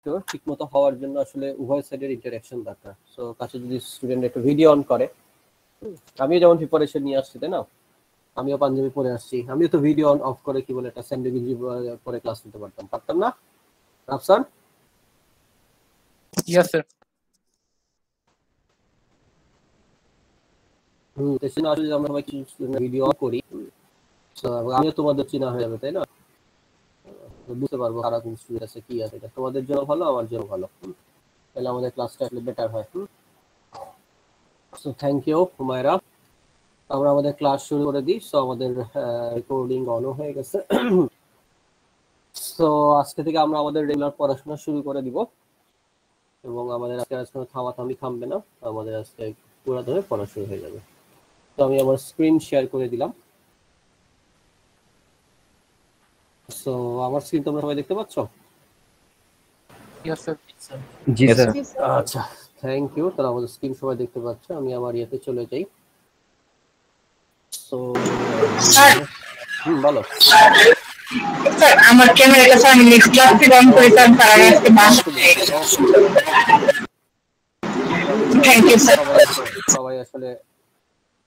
Interactive ঠিকমতো হওয়ার জন্য আসলে উভয় সাইডের ইন্টারাকশন দরকার। সো কাছে যদি স্টুডেন্ট একটা ভিডিও অন করে, আমিও যেমন প্রিপারেশন নিয়ে আসছি তাই না, আমিও পাঞ্জাবি পরে আসছি, আমিও তো ভিডিও অন অফ করে কি বলে একটা স্যান্ডেল গেঞ্জি পরে ক্লাস নিতে পারতাম না রাফসান? Yes sir. আসলে আমরা সবাই ভিডিও অন করি, আমিও তোমাদের চিনা হয়ে যাবে তাই না, বুঝতে পারবো কারা কোন স্টুডেন্ট আছে কি আছে, এটা তোমাদের জন্য ভালো আমার জন্য ভালো, তাহলে আমাদের ক্লাসটা আসলে বেটার হয়। So thank you Humaira. আমরা আমাদের ক্লাস শুরু করে দিই। সো আমাদের রেকর্ডিং অনও হয়ে গেছে। সো আজকে থেকে আমরা আমাদের রেগুলার পড়াশোনা শুরু করে দিব এবং আমাদের আজকে থামাথামি থামবে না, আমাদের আজকে পুরো ধরে পড়া শুরু হয়ে যাবে। তো আমি আমার স্ক্রিন শেয়ার করে দিলাম। সো আমার স্ক্রিন তোমরা সবাই দেখতে পাচ্ছ? Yes sir. জি স্যার। আচ্ছা থ্যাংক ইউ। তাহলে আমাদের স্ক্রিন সবাই দেখতে পাচ্ছ, আমি আমার ইয়েতে চলে যাই। সো বলো। স্যার আমার ক্যামেরাটা স্যার আমি নেক্সট ক্লাস থেকে অন করে স্যার তার আজকে বাস। Thank you sir. সবাই আসলে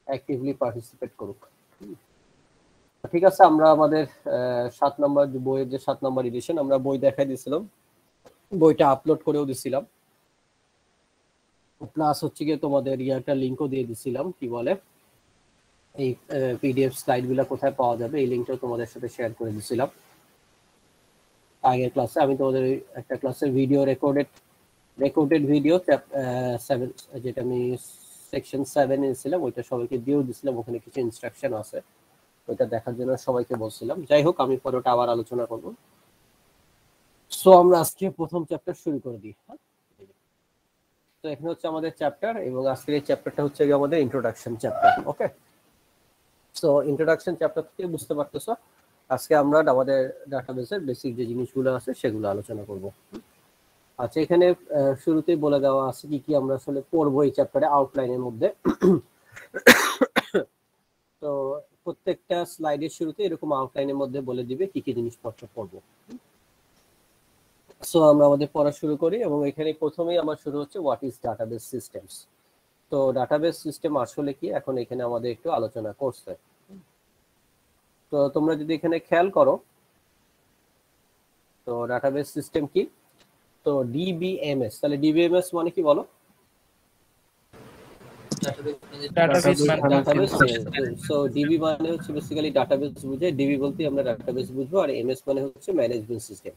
অ্যাক্টিভলি পার্টিসিপেট করুক। ঠিক আছে, আমরা আমাদের 7 নম্বর বইয়ের যে 7 নম্বর এডিশন, আমরা বই দেখাই দিয়েছিলাম, বইটা আপলোড করেও দিছিলাম, প্লাস হচ্ছে গিয়ে তোমাদের একটা লিঙ্কও দিয়ে দিছিলাম, কি বলে এই পিডিএফ স্লাইডগুলো কোথায় পাওয়া যাবে এই লিঙ্কটাও তোমাদের সাথে শেয়ার করে দিছিলাম আগের ক্লাসে। আমি তোমাদের একটা ক্লাসের ভিডিও রেকর্ডেড ভিডিও 7 যেটা আমি সেকশন 7 এনেছিলাম ওইটা সবাইকে দিয়েও দিছিলাম, ওখানে কিছু ইনস্ট্রাকশন আছে, ওইটা দেখার জন্য সবাইকে বলছিলাম। যাই হোক, আমি পরেটা আবার আলোচনা করব। সো আমরা আজকে প্রথম চ্যাপ্টার শুরু করে দিই। তো এখানে হচ্ছে আমাদের চ্যাপ্টার, এবং আজকের এই চ্যাপ্টারটা হচ্ছে আমাদের ইন্ট্রোডাকশন চ্যাপ্টার। ওকে, সো ইন্ট্রোডাকশন চ্যাপ্টার থেকে বুঝতে পারতেছো আজকে আমরা আমাদের ডাটাবেসের বেসিক যে জিনিসগুলো আছে সেগুলো আলোচনা করব। আচ্ছা, এখানে শুরুতেই বলে দেওয়া আছে কি কি আমরা আসলে পড়বো এই চ্যাপ্টারে আউটলাইনের মধ্যে। তো প্রত্যেকটা স্লাইডের শুরুতে এরকম আউটলাইনের মধ্যে বলে দিবে কি কি জিনিসপত্র পড়বো। সো আমরা আমাদের পড়া শুরু করি, এবং এখানে প্রথমেই আমার শুরু হচ্ছে হোয়াট ইজ ডাটাবেস সিস্টেমস। তো ডাটাবেস সিস্টেম আসলে কি এখন এখানে আমাদের একটু আলোচনা করছে। তো তোমরা যদি এখানে খেয়াল করো, তো ডাটাবেস সিস্টেম কি, তো ডিবিএমএস, তাহলে ডিবিএমএস মানে কি বলো? সো ডিবি মানে হচ্ছে বেসিক্যালি ডাটাবেস বুঝে, ডিবি বলতে আমরা ডাটাবেস বুঝবো, আর এমএস মানে হচ্ছে management system.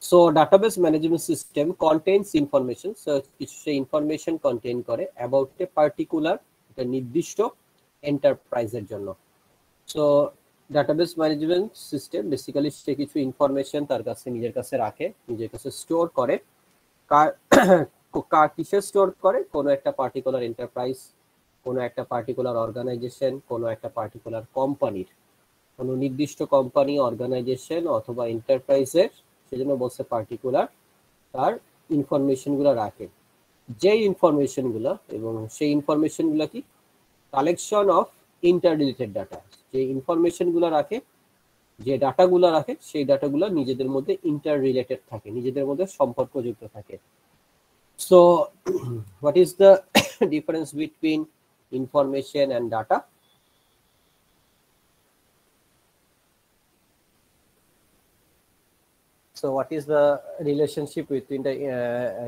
So database management system contains information, so কিছু সেই ইনফরমেশন কন্টেইন করে অ্যাবাউট এ পার্টিকুলার, একটা নির্দিষ্ট এন্টারপ্রাইজের জন্য। So database management system basically সে কিছু ইনফরমেশন তার কাছে নিজের কাছে রাখে, নিজের কাছে স্টোর করে। কার কিসে স্টোর করে? কোনো একটা পার্টিকুলার এন্টারপ্রাইজ, কোনো একটা পার্টিকুলার অর্গানাইজেশন, কোনো একটা পার্টিকুলার কোম্পানির, কোনো নির্দিষ্ট কোম্পানি, অর্গানাইজেশন অথবা এন্টারপ্রাইজের, সেজন্য বলছে পার্টিকুলার, তার ইনফরমেশনগুলো রাখে। যে ইনফরমেশনগুলো, এবং সেই ইনফরমেশনগুলো কি collection of inter related data, যে ইনফরমেশনগুলো রাখে, যে ডাটাগুলো রাখে, সেই ডাটাগুলো নিজেদের মধ্যে ইন্টার রিলেটেড থাকে, নিজেদের মধ্যে সম্পর্কযুক্ত থাকে। So what is the difference between information and data? So what is the relationship between the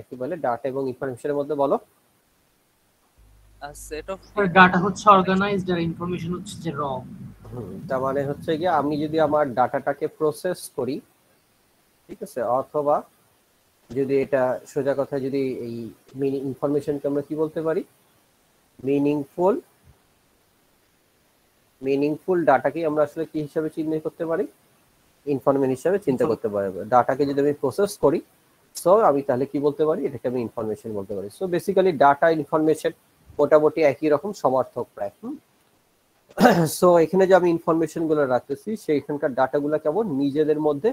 কি বলে ডাটা এবং ইনফরমেশনের মধ্যে বলো? A set of ডাটা হচ্ছে অর্গানাইজড আর ইনফরমেশন হচ্ছে যে র। তার মানে হচ্ছে কি আমি যদি আমার ডাটাটাকে প্রসেস করি, ঠিক আছে, অথবা যদি এটা সোজা কথা যদি এই ইনফরমেশনকে আমরা কি বলতে পারি, মিনিংফুল ডাটাকে আমরা আসলে কি হিসাবে চিহ্নিত করতে পারি? ইনফরমেশন হিসাবে চিন্তা করতে পারি। ডাটাকে যদি আমি প্রসেস করি, সো আমি তাহলে কি বলতে পারি? এটাকে আমি ইনফরমেশন বলতে পারি। সো বেসিক্যালি ডাটা ইনফরমেশন মোটামুটি একই রকম, সমার্থক প্রায়। সো এখানে যে আমি ইনফরমেশন গুলো রাখতেছি, সেইখানকার ডাটাগুলো কেমন, নিজেদের মধ্যে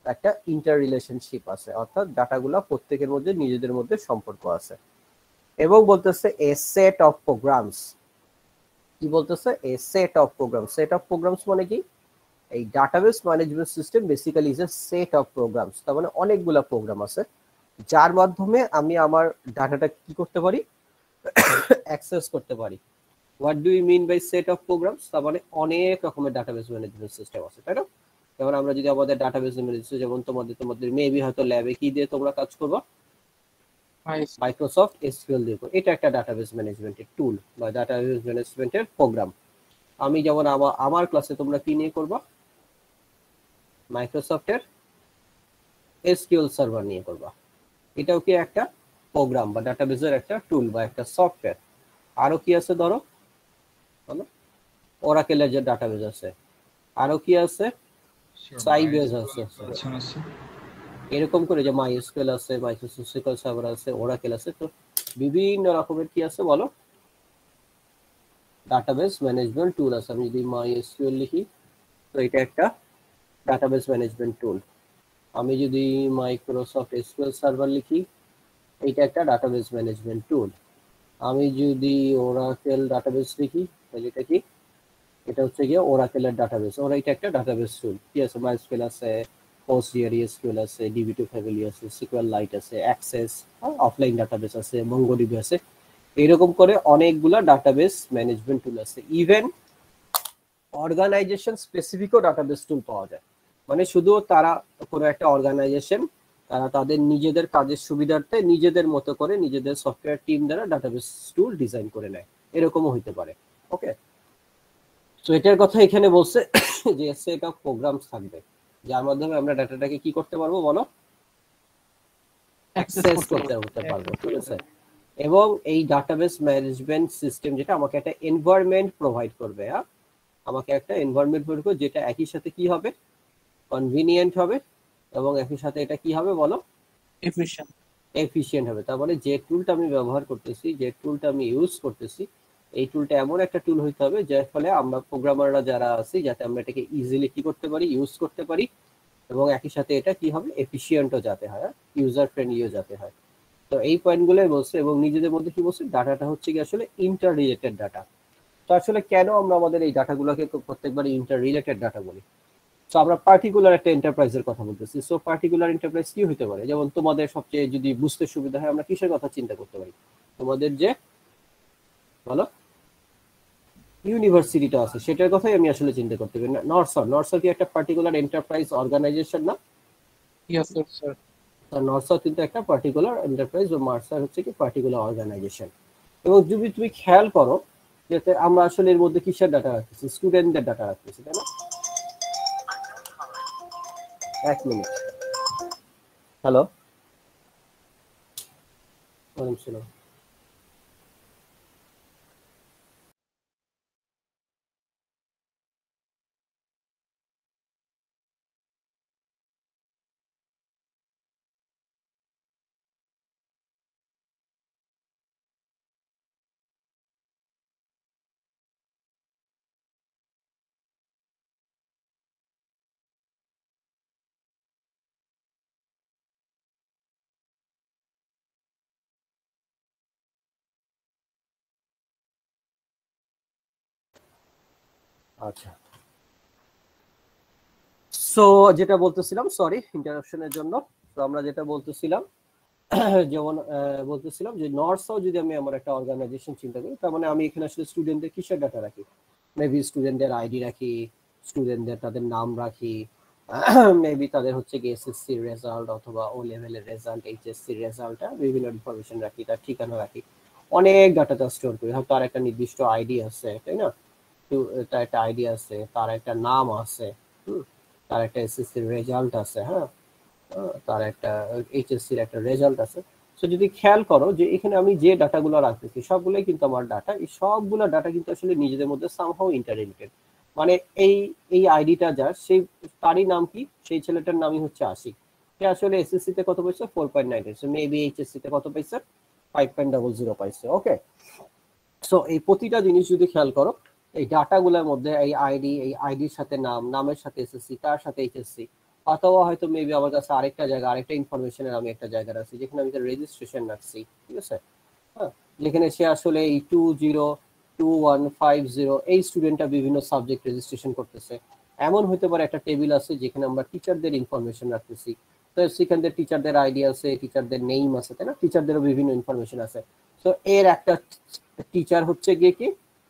একটা ইন্টার রিলেশনশিপ আছে, অর্থাৎ ডাটাগুলো প্রত্যেকের মধ্যে নিজেদের মধ্যে সম্পর্ক আছে। এবং বলতেছে এ সেট অফ প্রোগ্রামস, কি বলতেছে? A set of programs. Set of programs মানে কি? এই database management system basically is a set of programs, তার মানে অনেকগুলা প্রোগ্রাম আছে, যার মাধ্যমে আমি আমার ডাটাটা কি করতে পারি, অ্যাক্সেস করতে পারি। What do you mean by set of programs? তার মানে অনেক রকমের ডাটাবেস ম্যানেজমেন্ট সিস্টেম আছে, তাই না? যেমন আমরা যদি আমাদের ডাটাবেস ম্যানেজমেন্ট, যেমন তোমাদের মেবি হয়তো ল্যাবে কি দিয়ে তোমরা কাজ করবা, মাইক্রোসফট এসকিউএল দিয়ে। এটা একটা ডাটাবেস ম্যানেজমেন্টের টুল বা ডাটাবেস ম্যানেজমেন্টের প্রোগ্রাম। আমি যেমন আমার ক্লাসে তোমরা কি নিয়ে করবা, মাইক্রোসফটের এসকিউএল সার্ভার নিয়ে করবা। এটাও কি একটা প্রোগ্রাম বা ডাটাবেসের একটা টুল বা একটা সফটওয়্যার। আরো কি আছে ধরো, ওরাকেলের যে ডাটাবেস আছে, আরো কি আছে, সাইবেস আছে, এরকম করে যে মাইএসকিউএল আছে, মাইক্রোসফট এসকিউএল সার্ভার আছে, ওরাকেল আছে। তো বিভিন্ন রকমের কি আছে বলো, ডাটাবেস ম্যানেজমেন্ট টুল আছে। আমি যদি মাইএসকিউএল লিখি তো এটা একটা ডাটাবেস ম্যানেজমেন্ট টুল। আমি যদি মাইক্রোসফট এসকিউএল সার্ভার লিখি, এটা একটা ডাটাবেস ম্যানেজমেন্ট টুল। আমি যদি ওরাকেল ডাটাবেস লিখি তাহলে এটা কি, এটা হচ্ছে গিয়ে ওরাকেলের ডাটাবেস। এটা একটা ডাটাবেস টুল। কি আছে, মাইএসকিউএল আছে, পোস্টজিআরই এসকিউএল আছে, ডিবি2 ফ্যামিলি আছে, সিকিউর লাইট আছে, অ্যাক্সেস, অফলাইন ডাটাবেস আছে, মঙ্গোডিবি আছে। এরকম করে অনেকগুলা ডাটাবেস ম্যানেজমেন্ট টুল আছে। ইভেন অর্গানাইজেশন স্পেসিফিকও ডাটাবেস টুল পাওয়া যায়। মানে শুধু তারা কোনো একটা অর্গানাইজেশন তারা তাদের নিজেদের কাজের সুবিধার্থে নিজেদের মতো করে নিজেদের সফটওয়্যার টিম দ্বারা ডাটাবেস টুল ডিজাইন করে নেয়, এরকমও হইতে পারে। ওকে, তো এটার কথা এখানে বলছে যে সেট অফ প্রোগ্রামস থাকবে যার মাধ্যমে আমরা ডাটাটাকে কি করতে পারবো বলো, অ্যাক্সেস করতে পারবো। ঠিক আছে, এবং এই ডাটাবেস ম্যানেজমেন্ট সিস্টেম যেটা আমাকে একটা এনভায়রনমেন্ট প্রোভাইড করবে, আমাকে একটা এনভায়রনমেন্ট প্রোভাইড করবে যেটা একই সাথে কি হবে, কনভিনিয়েন্ট হবে, এবং একই সাথে এটা কি হবে বলো, এফিশিয়েন্ট হবে। তার মানে যে টুলটা আমি ব্যবহার করতেছি, যে টুলটা আমি ইউজ করতেছি, এই টুলটা এমন একটা টুল হইতে হবে যার ফলে আমরা প্রোগ্রামাররা যারা আছি যাতে আমরা এটাকে ইজিলি কি করতে পারি, ইউজ করতে পারি, এবং একই সাথে এটা কি হবে, এফিশিয়েন্টও যাতে হয়, ইউজার ফ্রেন্ডলিও যাতে হয়। তো এই পয়েন্টগুলোই বলছে, এবং নিজেদের মধ্যে কি বলছে, ডাটাটা হচ্ছে কি আসলে ইন্টার রিলেটেড ডাটা। তো আসলে কেন আমরা আমাদের এই ডাটাগুলোকে প্রত্যেকবার ইন্টার রিলেটেড ডাটা বলি? তো আমরা পার্টিকুলার একটা এন্টারপ্রাইজের কথা বলতেছি। সো পার্টিকুলার এন্টারপ্রাইজ কি হতে পারে, যেমন তোমাদের সবচেয়ে যদি বুঝতে সুবিধা হয় আমরা কিসের কথা চিন্তা করতে পারি, তোমাদের যে বলো ইউনিভার্সিটিটা আছে সেটার কথাই আমি আসলে চিন্তা করতে পারি। নর্সার কি একটা পার্টিকুলার এন্টারপ্রাইজ অর্গানাইজেশন না? নর্সার কিন্তু একটা পার্টিকুলার এন্টারপ্রাইজ, ও মার্সার হচ্ছে কি পার্টিকুলার অর্গানাইজেশন। এবং যদি তুমি খেয়াল করো যাতে আমরা আসলে এর মধ্যে কিসের ডাটা রাখতেছি, স্টুডেন্টদের ডাটা রাখতেছি, তাই না? এক মিনিট, হ্যালো, ওয়ালাইকুম আসসালাম। আচ্ছা, সো যেটা বলতেছিলাম, সরি ইন্টারাপশনের জন্য। তো আমরা যেটা বলতেছিলাম, যেমন বলতেছিলাম যে নর্সও যদি আমি আমার একটা অর্গানাইজেশন চিন্তা করি, তার মানে আমি এখানে আসলে স্টুডেন্টদের কিসের ডাটা রাখি, মেবি স্টুডেন্টদের আইডি রাখি, স্টুডেন্টদের তাদের নাম রাখি, মেবি তাদের হচ্ছে কি এসএসসি রেজাল্ট অথবা ও লেভেলের রেজাল্ট, এইচএসসি রেজাল্ট, বিভিন্ন ইনফরমেশন রাখি, তার ঠিকানা রাখি, অনেক ডাটাটা স্টোর করি। হয়তো তার একটা নির্দিষ্ট আইডি আছে, তাই না? তার একটা আইডি আছে, তার একটা নাম আছে, তার একটা এসএসসি রেজাল্ট আছে, হ্যাঁ, তার একটা এইচএসসির একটা রেজাল্ট আছে। সো যদি খেয়াল করো যে এখানে আমি যে ডাটাগুলো রাখতেছি সবগুলোই কিন্তু আমার ডাটা, এই সবগুলো ডাটা কিন্তু আসলে নিজেদের মধ্যে সামহাউ ইন্টাররিলেটেড। মানে এই আইডিটা যার, সেই তারই নাম কি, সেই ছেলেটার নামই হচ্ছে আশিক। সে আসলে এসএসসি তে কত পাইছে, 4.9 পাইছে, মেবি এইচএসসি তে কত পাইছে, 5.00 পাইছে। ওকে, সো এই প্রতিটা জিনিস যদি খেয়াল করো, এই ডাটাগুলোর মধ্যে এই আইডির সাথে নাম, নামের সাথে এসএসসি, তার সাথে এইচএসসি, অথবা হয়তো মেবি আমার কাছে আরেকটা জায়গা, আরেকটা ইনফরমেশনের আমি একটা জায়গা রাখছি যেখানে আমি রেজিস্ট্রেশন রাখছি, ঠিক আছে, হ্যাঁ, যেখানে সে আসলে এই 202150 এই স্টুডেন্টটা বিভিন্ন সাবজেক্ট রেজিস্ট্রেশন করতেছে। এমন হতে পারে একটা টেবিল আছে যেখানে আমরা টিচারদের ইনফরমেশন রাখতেছি, তো সেখানদের টিচারদের আইডি আছে, টিচারদের নেম আছে, তাই না? টিচারদেরও বিভিন্ন ইনফরমেশন আছে। তো এর একটা টিচার হচ্ছে গিয়ে কি,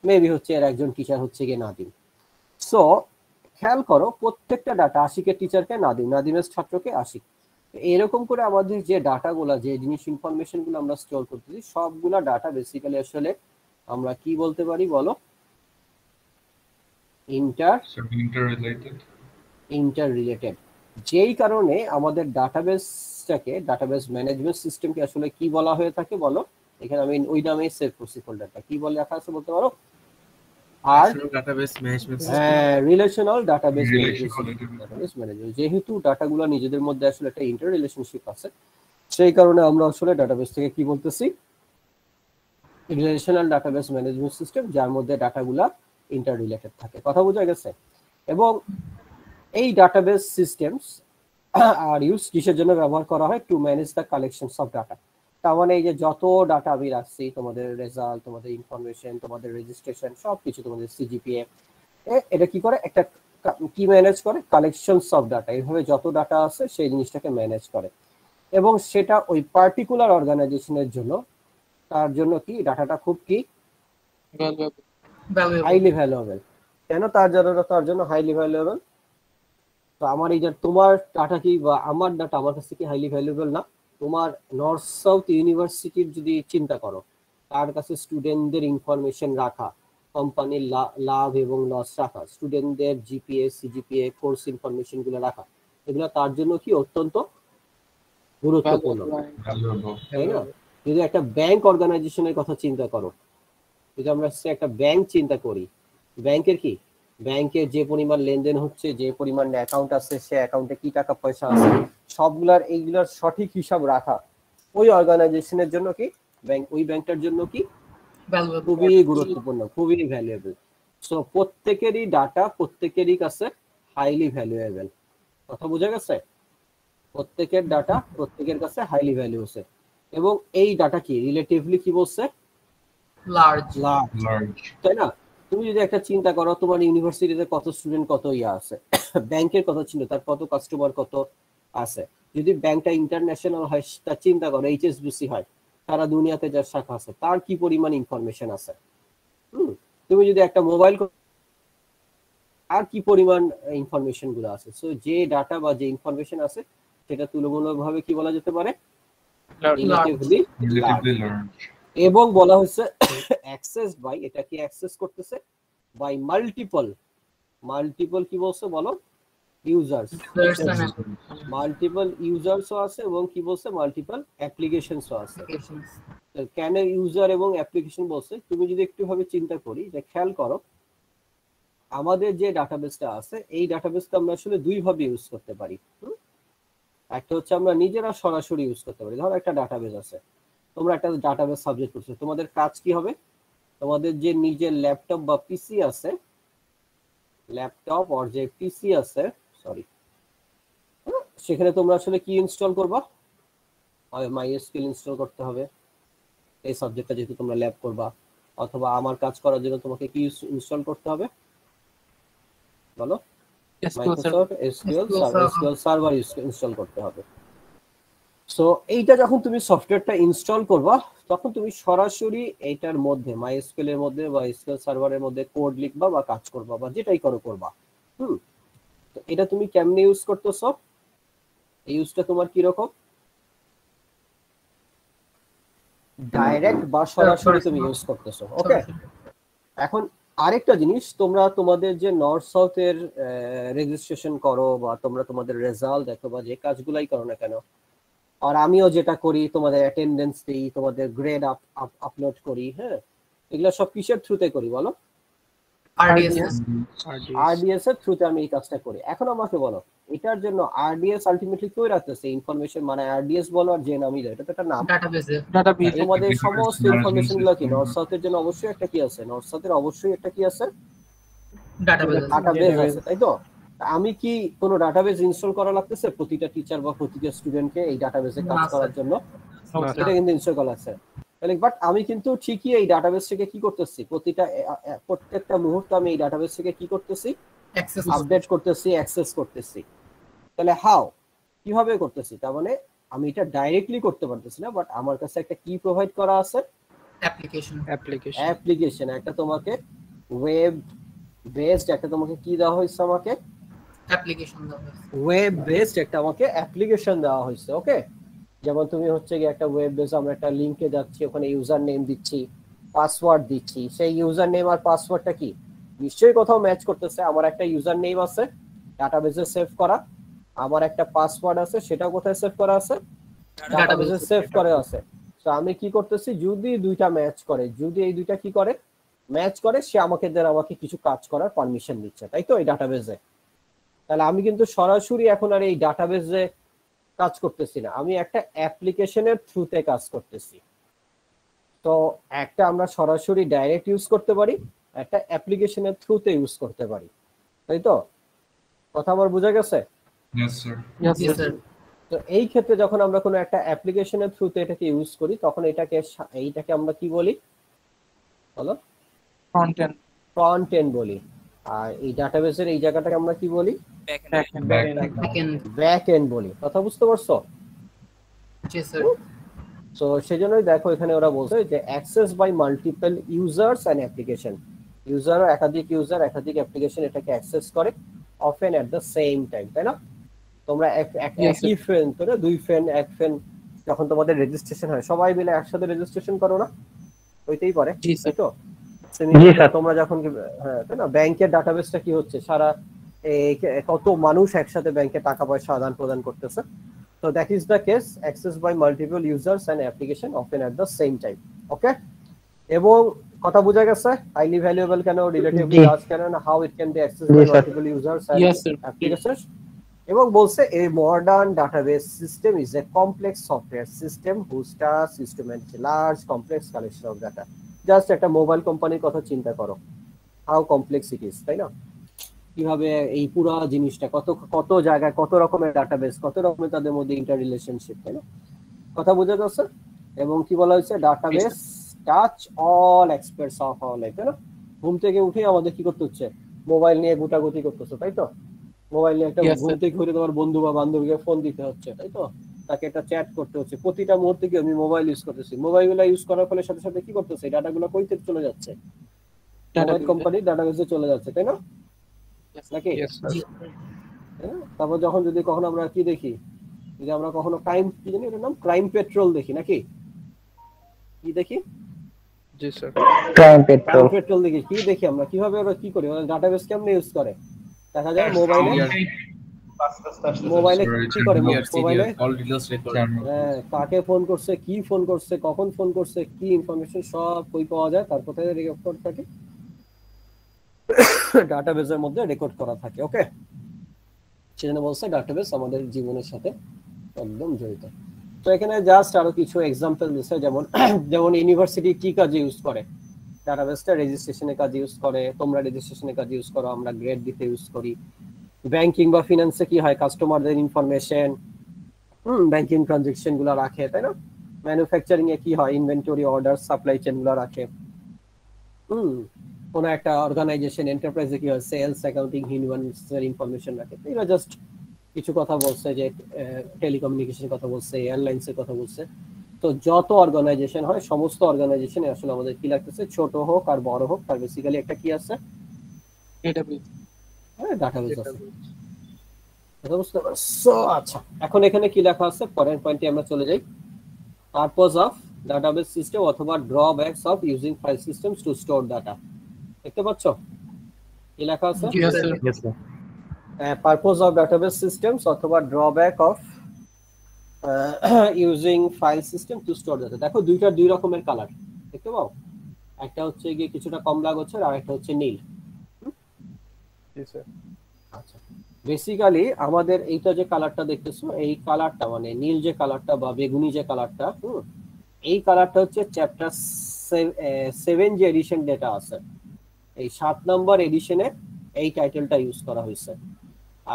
মেবি হচ্ছে এর একজন টিচার হচ্ছে গিয়ে নাদিম। সো খেয়াল করো, প্রত্যেকটা ডাটা আশিকের টিচারকে নাদিম, নাদিমের ছাত্রকে আশিক। এরকম করে আমাদের যে ডাটাগুলো, যে জিনিস ইনফরমেশন গুলো আমরা স্টোর করতেছি, সবগুলা ডাটা বেসিক্যালি আসলে আমরা কি বলতে পারি বলো? Inter related. যেই কারণে আমাদের ডাটাবেসটাকে, ডাটাবেস ম্যানেজমেন্ট সিস্টেমকে আসলে কি বলা হয়ে থাকে বলো? এখানে আমি ওই নামে সেভ করছি ফোল্ডারটা, কি বলে রাখা আছে বলতে পারো? আর database management relational database management. যেহেতু ডাটাগুলো নিজেদের মধ্যে আসলে একটা ইন্টার রিলেশনশিপ আছে, সেই কারণে আমরা আসলে ডাটাবেস থেকে কি বলতেছি? রিলেশনাল ডাটাবেস ম্যানেজমেন্ট সিস্টেম, যার মধ্যে ডাটাগুলা ইন্টার রিলেটেড থাকে। কথা বোঝা গেছে? এবং এই ডাটাবেস সিস্টেমস আর ইউজ কিসের জন্য ব্যবহার করা হয়? To manage the collections of data. তার মানে এই যে যত ডাটা আমি রাখছি, তোমাদের রেজাল্ট, তোমাদের ইনফরমেশন, তোমাদের রেজিস্ট্রেশন, সবকিছু, তোমাদের সিজিপিএ, এটা কি করে? একটা কি ম্যানেজ করে? Collections of data. এইভাবে যত ডাটা আছে সেই জিনিসটাকে ম্যানেজ করে, এবং সেটা ওই পার্টিকুলার অর্গানাইজেশনের জন্য, তার জন্য কি ডাটাটা খুব কি হাইলি ভ্যালুয়েবল। কেন তার জন্য হাইলি ভ্যালুয়েবল? তো আমার এই যে তোমার ডাটা কি, বা আমার ডাটা আমার কাছে কি হাইলি ভ্যালুয়েবল না? তোমার নর্থ সাউথ ইউনিভার্সিটির যদি চিন্তা করো, তার কাছে স্টুডেন্টদের ইনফরমেশন রাখা, কোম্পানির লাভ এবং লস রাখা, স্টুডেন্টদের জিপিএ, সিজিপিএ, কোর্স ইনফরমেশন গুলো রাখা, এগুলো তার জন্য কি অত্যন্ত গুরুত্বপূর্ণ, তাই না? যদি একটা ব্যাংক অর্গানাইজেশনের কথা চিন্তা করো, যদি আমরা একটা ব্যাংক চিন্তা করি, ব্যাংকের কি, ব্যাংকের যে পরিমাণ লেনদেন হচ্ছে, যে পরিমাণ অ্যাকাউন্ট আছে, সে অ্যাকাউন্টে কি টাকা পয়সা আছে, সবগুলার এইগুলার সঠিক হিসাব রাখা ওই অর্গানাইজেশনের জন্য কি, ব্যাংক, ওই ব্যাংকটার জন্য কি খুবই গুরুত্বপূর্ণ, খুবই ভ্যালুয়েবল। সো প্রত্যেকেরই ডাটা প্রত্যেকেরই কাছে হাইলি ভ্যালুয়েবল। কথা বোঝা গেছে? প্রত্যেকের ডাটা প্রত্যেকের কাছে হাইলি ভ্যালু আছে, এবং এই ডাটা কি রিলেটিভলি কি বলছে? লার্জ। তাই না? তুমি যদি একটা চিন্তা করো, তোমার ইউনিভার্সিটিতে কত স্টুডেন্ট, কত ইয়া আছে, ব্যাংকের কথা ছিল, তার কত কাস্টমার কত আছে। যদি ব্যাংকটা ইন্টারন্যাশনাল হয়, তা চিন্তা করো এইচএসবিসি হয়, সারা দুনিয়াতে যার শাখা আছে, তার কি পরিমাণ ইনফরমেশন আছে। তুমি যদি একটা মোবাইল, আর কি পরিমাণ ইনফরমেশন গুলো আছে। সো যে ডাটা বা যে ইনফরমেশন আছে, সেটা তুলনামূলকভাবে কি বলা যেতে পারে? Relatively large. এবং বলা হচ্ছে অ্যাক্সেস বাই, এটা কি অ্যাক্সেস করতেছে বাই মাল্টিপল কি বলছে বলো? ইউজার্স। মাল্টিপল ইউজার্সও আছে, এবং কি বলছে? মাল্টিপল অ্যাপ্লিকেশনসও আছে। কেন ইউজার এবং অ্যাপ্লিকেশন বলছে? তুমি যদি একটু ভাবে চিন্তা করি, যে খেয়াল করো, আমাদের যে ডাটাবেসটা আছে, এই ডাটাবেসটা আমরা আসলে দুই ভাবে ইউজ করতে পারি। একটা হচ্ছে আমরা নিজেরা সরাসরি ইউজ করতে পারি। ধরো একটা ডাটাবেস আছে, তোমরা একটা ডাটাবেস সাবজেক্ট করছো, তোমাদের কাজ কি হবে? তোমাদের যে নিজের ল্যাপটপ বা পিসি আছে, ল্যাপটপ আর যে পিসি আছে, সরি, সেখানে তোমরা আসলে কি ইনস্টল করবা? মাইএসকিউএল ইনস্টল করতে হবে, এই সাবজেক্টটা যেহেতু তোমরা ল্যাব করবা। অথবা আমার কাজ করার জন্য তোমাকে কি ইনস্টল করতে হবে বলো? মাইক্রোসফট এসকিউএল সার্ভার ইনস্টল করতে হবে। সো এইটা যখন তুমি সফটওয়্যারটা ইনস্টল করবা, তখন তুমি সরাসরি এইটার মধ্যে, মাইএসকিউএল এর মধ্যে বা এসকিউএল সার্ভারের মধ্যে কোড লিখবা বা কাজ করবা, বা যেটাই করবা। তো এটা তুমি কেমনে ইউজ করতেছো? এই ইউজটা তোমার কি রকম? ডাইরেক্ট বা সরাসরি তুমি ইউজ করতেছো। ওকে, এখন আরেকটা জিনিস, তোমরা তোমাদের যে নর্থ সাউথের রেজিস্ট্রেশন করো, বা তোমরা তোমাদের রেজাল্ট দেখো, বা যে কাজগুলাই করো না কেন, আর আমিও যেটা করি, তোমাদের অ্যাটেন্ডেন্স দিই, তোমাদের গ্রেড আপলোড করি, হ্যাঁ, এগুলো সব কিসের থ্রুতে করি বলো? আরডিএস এর থ্রুতে আমি এই কাজটা করি। এখন আমাকে বলো, এটার জন্য আরডিএস আলটিমেটলি কই রাখতেছে ইনফরমেশন? মানে আরডিএস বলো আর যে নামই দাও, এটা তো একটা নাম, ডাটাবেস। তোমাদের সমস্ত ইনফরমেশন গুলো কি নর্থ সাউথের জন্য অবশ্যই একটা কি আছে? নর্থ সাউথের অবশ্যই একটা কি আছে? ডাটাবেস আছে, তাই তো? আমি কি কোনো ডাটাবেস ইনস্টল করা লাগতেছে প্রতিটা টিচার বা প্রতিটা স্টুডেন্টকে এই ডাটাবেসে কাজ করার জন্য? এটা কিন্তু ইনস্টল করা আছে। বাট আমি কিন্তু ঠিকই এই ডাটাবেস থেকে কি করতেছি, প্রত্যেকটা মুহূর্তে আমি এই ডাটাবেস থেকে কি করতেছি? আপডেট করতেছি, অ্যাক্সেস করতেছি। তাহলে হাউ? কিভাবে করতেছি, তার মানে আমি এটা ডাইরেক্টলি করতে পারতেছি না, বাট আমার কাছে একটা কি প্রোভাইড করা আছে, অ্যাপ্লিকেশন অ্যাপ্লিকেশন একটা তোমাকে ওয়েব বেসড একটা তোমাকে কি দেওয়া হয়েছে, আমাকে অ্যাপ্লিকেশন দেওয়া হয়েছে। ওয়েব বেসড একটা আমাকে অ্যাপ্লিকেশন দেওয়া হয়েছে। ওকে, যেমন তুমি হচ্ছে গিয়ে একটা ওয়েব বেস, আমরা একটা লিংকে যাচ্ছি, ওখানে ইউজার নেম দিচ্ছি, পাসওয়ার্ড দিচ্ছি, সেই ইউজার নেম আর পাসওয়ার্ডটা কি নিশ্চয়ই কোথাও ম্যাচ করতেছে। আমার একটা ইউজার নেম আছে ডাটাবেসে সেভ করা, আমার একটা পাসওয়ার্ড আছে, সেটা কোথায় সেভ করা আছে, ডাটাবেসে সেভ করে আছে। তো আমি কি করতেছি, যদি দুইটা ম্যাচ করে, যদি এই দুইটা কি করে ম্যাচ করে, সে আমাকে কিছু কাজ করার পারমিশন দিচ্ছে, তাই তো এই ডাটাবেসে। তাহলে আমি কিন্তু সরাসরি এখন আর এই ডাটাবেসে কাজ করতেছি না, আমি একটা অ্যাপ্লিকেশনের থ্রুতে কাজ করতেছি। তো একটা আমরা সরাসরি ডাইরেক্ট ইউজ করতে পারি, একটা অ্যাপ্লিকেশনের থ্রুতে ইউজ করতে পারি, তাই তো? কথা আমার বোঝা গেছে? Yes, sir. Yes, sir. তো এই ক্ষেত্রে যখন আমরা কোনো একটা অ্যাপ্লিকেশনের থ্রুতে এটাকে ইউজ করি, তখন এইটাকে আমরা কি বলি বলো? ফ্রন্ট এন্ড বলি। আর এই ডাটাবেসের এই জায়গাটাকে আমরা কি বলি? ব্যাক এন্ড বলি। কথা বুঝতে পারছো? জি স্যার। সো সেজন্যই দেখো এখানে ওরা বলছে যে access by multiple users and application, user একাধিক ইউজার একাধিক অ্যাপ্লিকেশন এটাকে অ্যাক্সেস করে often at the same time, তাই না? তোমরা একই ফ্রেন্ড, তোরা দুই ফ্রেন্ড, এক ফ্রেন্ড যখন তোমাদের রেজিস্ট্রেশন হয় সবাই মিলে একসাথে রেজিস্ট্রেশন করো না? হইতেই পারে, তাই তো? তোমরা যখন হ্যাঁ তাই না, ব্যাংকের ডাটাবেসটা কি হচ্ছে, সারা কত মানুষ একসাথে ব্যাংকে টাকা পয়সা আদান প্রদান করতেছে। So that is the case, access by multiple users and application often at the same time. Okay? এবং কথা বোঝা গেছে highly valuable কেন, relatively large কেন, and how it can be accessed by multiple users and applications. এবং বলছে a modern database system is a complex software system whose task is to manage a large complex collection of data. Just একটা mobile কোম্পানির কথা চিন্তা করো, how complex it is, তাই না? কিভাবে এই পুরো জিনিসটা কত জায়গায় কত রকমের ডাটাবেস, কত রকমের তাদের মধ্যে ইন্টার রিলেশনশিপ, তাই না? কথা বোঝা যাচ্ছে? এবং কি বলা হয়েছে, database touch all experts of our life, তাই না? ঘুম থেকে উঠে আমাদের কি করতে হচ্ছে, মোবাইল নিয়ে গোটাগুটি করতেছে, তাই তো? মোবাইল নিয়ে একটা ঘুম থেকে উঠে তোমার বন্ধু বা বান্ধবীকে ফোন দিতে হচ্ছে, তাই তো? তাকে একটা চ্যাট করতে হচ্ছে, প্রতিটা মুহূর্তে কি আমি মোবাইল ইউজ করতেছি, মোবাইলগুলো ইউজ করার ফলে সাথে সাথে কি করতেছে, ডাটাগুলো কই থেকে চলে যাচ্ছে, মোবাইল কোম্পানির ডাটাবেসে চলে যাচ্ছে, তাই না? নাকি? তারপর যখন যদি কখনো আমরা কি দেখি, যদি আমরা কখনো ক্রাইম, কি জানি এটার নাম, ক্রাইম পেট্রোল দেখি, নাকি কি দেখি? জি স্যার, ক্রাইম পেট্রোল দেখি, কি দেখি আমরা, কিভাবে ওরা কি করে, ওরা ডাটাবেস কেমনে ইউজ করে, দেখা যায় মোবাইলে কি করে, মোবাইলে কাকে ফোন করছে, কি ফোন করছে, কখন ফোন করছে, কি ইনফরমেশন সব কই পাওয়া যায়, তার কোথায় রেকর্ড থাকে, ডাটাবেসের মধ্যে রেকর্ড করা থাকে। ওকে, সেজন্য বলছে ডাটাবেস আমাদের জীবনের সাথে একদম জড়িত। তো এখানে জাস্ট আরো কিছু এক্সাম্পল দিচ্ছে, যেমন ইউনিভার্সিটি কি কাজে ইউজ করে ডাটাবেসটা, রেজিস্ট্রেশনের কাজে ইউজ করে, তোমরা রেজিস্ট্রেশনের কাজে ইউজ করো, আমরা গ্রেড দিতে ইউজ করি। ব্যাংকিং বা ফিনান্সে কি হয়, কাস্টমারদের ইনফরমেশন, ব্যাংকিং ট্রানজাকশন গুলো রাখে, তাই না? ম্যানুফ্যাকচারিং এ কি হয়, ইনভেন্টরি, অর্ডার, সাপ্লাই চেইন গুলো রাখে। কোন একটা অর্গানাইজেশন, এন্টারপ্রাইজে কি হয়, সেলস, অ্যাকাউন্টিং, হিউম্যান ইনফরমেশন রাখে। এরা জাস্ট কিছু কথা বলছে, যে টেলিকমিউনিকেশনের কথা বলছে, এয়ারলাইন্সের কথা বলছে। তো যত অর্গানাইজেশন হয়, সমস্ত অর্গানাইজেশনে আসলে আমাদের কি লাগতেছে, ছোট হোক আর বড় হোক, তার বেসিক্যালি একটা কি আছে, ডাটাবেস আছে। বুঝতে পারছো? আচ্ছা, এখন এখানে কি লেখা আছে, পরের পয়েন্টে আমরা চলে যাই। পারপোজ অফ ডাটাবেস সিস্টেম অথবা drawbacks of using file systems two store data. দেখতে পাচ্ছ কি লেখা আছে? পারপোজ অফ ডাটাবেস সিস্টেমস অথবা drawback of using file system two store data. দেখো দুই রকমের কালার দেখতে পাও, একটা হচ্ছে গিয়ে কিছুটা কমলা গোছের, আর একটা হচ্ছে নীল। আচ্ছা, বেসিক্যালি আমাদের এইটা যে কালারটা দেখতেছো, এই কালারটা মানে নীল যে কালারটা বা বেগুনি যে কালারটা, এই কালারটা হচ্ছে চ্যাপ্টার 7 যে এডিশন ডেটা আছে, এই 7 নম্বর এডিশনে এই টাইটেলটা ইউজ করা হয়েছে।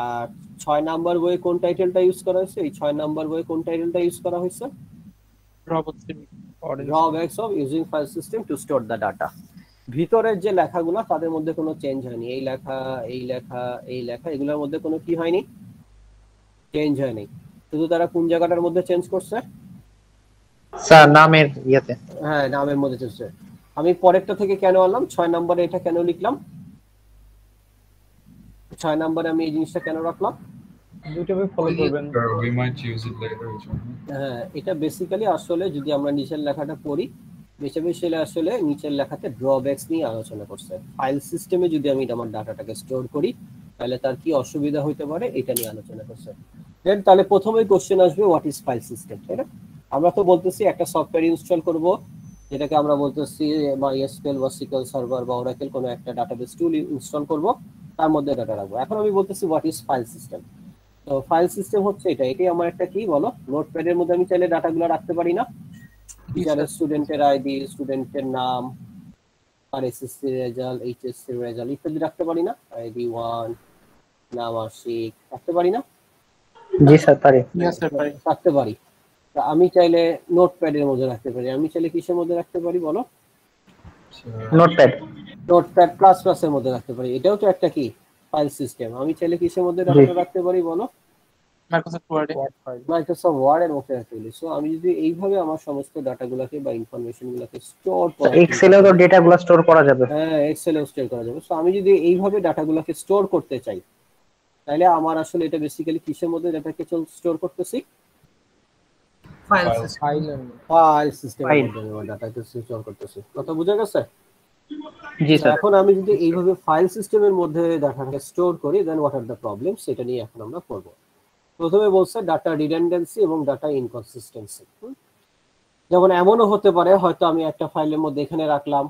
আর 6 নম্বর বইয়ে কোন টাইটেলটা ইউজ করা হয়েছে, এই 6 নম্বর বইয়ে কোন টাইটেলটা ইউজ করা হয়েছে, drawbacks of using file system two store the data. ভিতরের যে লেখাগুলো তাদের মধ্যে কোনো চেঞ্জ হয়নি, এই লেখা, এই লেখা, এই লেখা, এগুলোর মধ্যে কোনো কি হয়নি, চেঞ্জ হয়নি। শুধু তারা কোন জায়গাটার মধ্যে চেঞ্জ করছে? স্যার নামের ইয়েতে। হ্যাঁ, নামের মধ্যে চেঞ্জ করছে। আমি পরেরটা থেকে কেন আনলাম 6 নম্বরে এটা কেন লিখলাম? 6 নম্বরে আমি এই জিনিসটা কেন রাখলাম? ইউটিউবে ফলো করবেন। We might use it later. হ্যাঁ, এটা বেসিক্যালি আসলে যদি আমরা নিচের লেখাটা পড়ি, বেশি আসলে নিচের লেখাতে ড্রব্যাকস নিয়ে আলোচনা করছে। ফাইল সিস্টেমে যদি আমি আমার ডাটাটাকে স্টোর করি তাহলে তার কি অসুবিধা হতে পারে এটা নিয়ে আলোচনা করছে। দেন তাহলে প্রথমেই কোশ্চেন আসবে হোয়াট ইজ ফাইল সিস্টেম, তাই না? আমরা তো বলতেছি একটা সফটওয়্যার ইনস্টল করব, যেটাকে আমরা বলতেছি MySQL বা SQL সার্ভার বা Oracle কোনো একটা ডাটাবেস টুল ইনস্টল করব, তার মধ্যে ডাটা রাখবো। এখন আমি বলতেছি হোয়াট ইজ ফাইল সিস্টেম। তো ফাইল সিস্টেম হচ্ছে এটাই আমার একটা কি বলো, নোটপ্যাডের মধ্যে আমি চাইলে ডাটাগুলো রাখতে পারি না? টিচারের স্টুডেন্টের আইডি, স্টুডেন্টের নাম, আর এসএসসি রেজাল্ট, এইচএসসি রেজাল্ট ইত্যাদি রাখতে পারি না? আইডি 1, নাম আশিক, রাখতে পারি না? জি স্যার পারি। Yes, sir. রাখতে পারি। তো আমি চাইলে নোটপ্যাডের মধ্যে রাখতে পারি। আমি চাইলে কিসের মধ্যে রাখতে পারি বলো? নোটপ্যাড। নোটপ্যাড প্লাস প্লাসের মধ্যে রাখতে পারি। এটাও তো একটা কি ফাইল সিস্টেম। আমি চাইলে কিসের মধ্যে ডাটা রাখতে পারি বলো? Microsoft Word মাইক্রোসফট ওয়ার্ড এর মধ্যে রাখতে পারি। সো আমি যদি এইভাবে আমার সমস্ত ডাটাগুলোকে বা ইনফরমেশনগুলোকে স্টোর করি, এক্সেলেও তো ডেটাগুলো স্টোর করা যাবে। হ্যাঁ, এক্সেলেও স্টোর করা যাবে। সো আমি যদি এইভাবে ডাটাগুলোকে স্টোর করতে চাই তাহলে আমার আসলে এটা বেসিক্যালি কিসের মধ্যে ডাটাকে স্টোর করতেছি? File system. ফাইল সিস্টেমের মধ্যে আমি ডাটাকে স্টোর করতেছি। কথা বুঝা গেছে? জি স্যার। এখন আমি যদি এইভাবে ফাইল সিস্টেমের মধ্যে ডাটাকে স্টোর করি দেন হোয়াট আর দ্য প্রবলেম, সেটা নিয়ে এখন আমরা পড়বো। প্রথমে বলছে ডাটা রিডান্ডেন্সি এবং ডাটা ইনকনসিস্টেন্সি। যেমন এমনও হতে পারে হয়তো আমি একটা ফাইলের মধ্যে এখানে রাখলাম,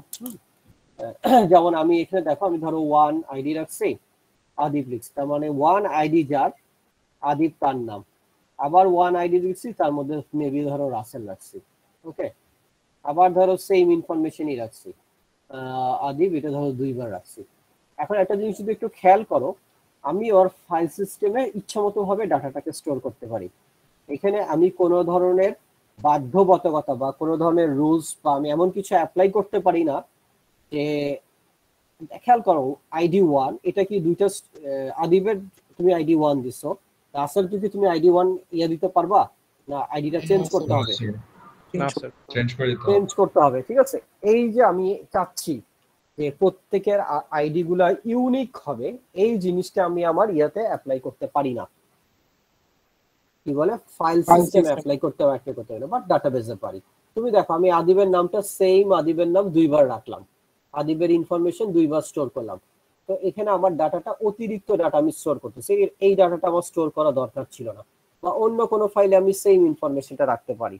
যেমন আমি এখানে দেখো আমি ধরো 1 আইডি রাখছি, আদিব লিখছি, তার মানে 1 আইডি যার, আদিব তার নাম। আবার 1 আইডি লিখছি, তার মধ্যে মেবি ধরো রাসেল রাখছি, ওকে। আবার ধরো সেম ইনফরমেশনই রাখছি, আদিব, এটা ধরো 2 বার রাখছি। এখন একটা জিনিস যদি একটু খেয়াল করো, আমি ওর ফাইল সিস্টেমে ইচ্ছামতো ভাবে ডাটাটাকে স্টোর করতে পারি। এখানে আমি কোনো ধরনের বাধ্যবাধকতা বা কোনো ধরনের রুলস বা আমি এমন কিছু অ্যাপ্লাই করতে পারি না যে, খেয়াল করো আইডি 1 এটা কি দুইটা আদিবের তুমি আইডি 1 দিছো, রাসেল কি তুমি আইডি 1 ইয়া দিতে পারবা না? আইডিটা চেঞ্জ করতে হবে, চেঞ্জ করতে হবে, ঠিক আছে। এই যে আমি চাচ্ছি যে প্রত্যেকের আইডি গুলা ইউনিক হবে, এই জিনিসটা আমি আমার ইয়াতে অ্যাপ্লাই করতে পারি না। কি বলে ফাইল সিস্টেম অ্যাপ্লাই করতে হবে না, বাট ডাটাবেসে পারি। তুমি দেখো আমি আদিবের নামটা সেম আদিবের নাম 2 বার রাখলাম, আদিবের ইনফরমেশন 2 বার স্টোর করলাম। তো এখানে আমার ডাটাটা অতিরিক্ত ডাটা আমি স্টোর করতেছি, এই ডাটাটা আমার স্টোর করা দরকার ছিল না, বা অন্য কোনো ফাইলে আমি সেম ইনফরমেশনটা রাখতে পারি।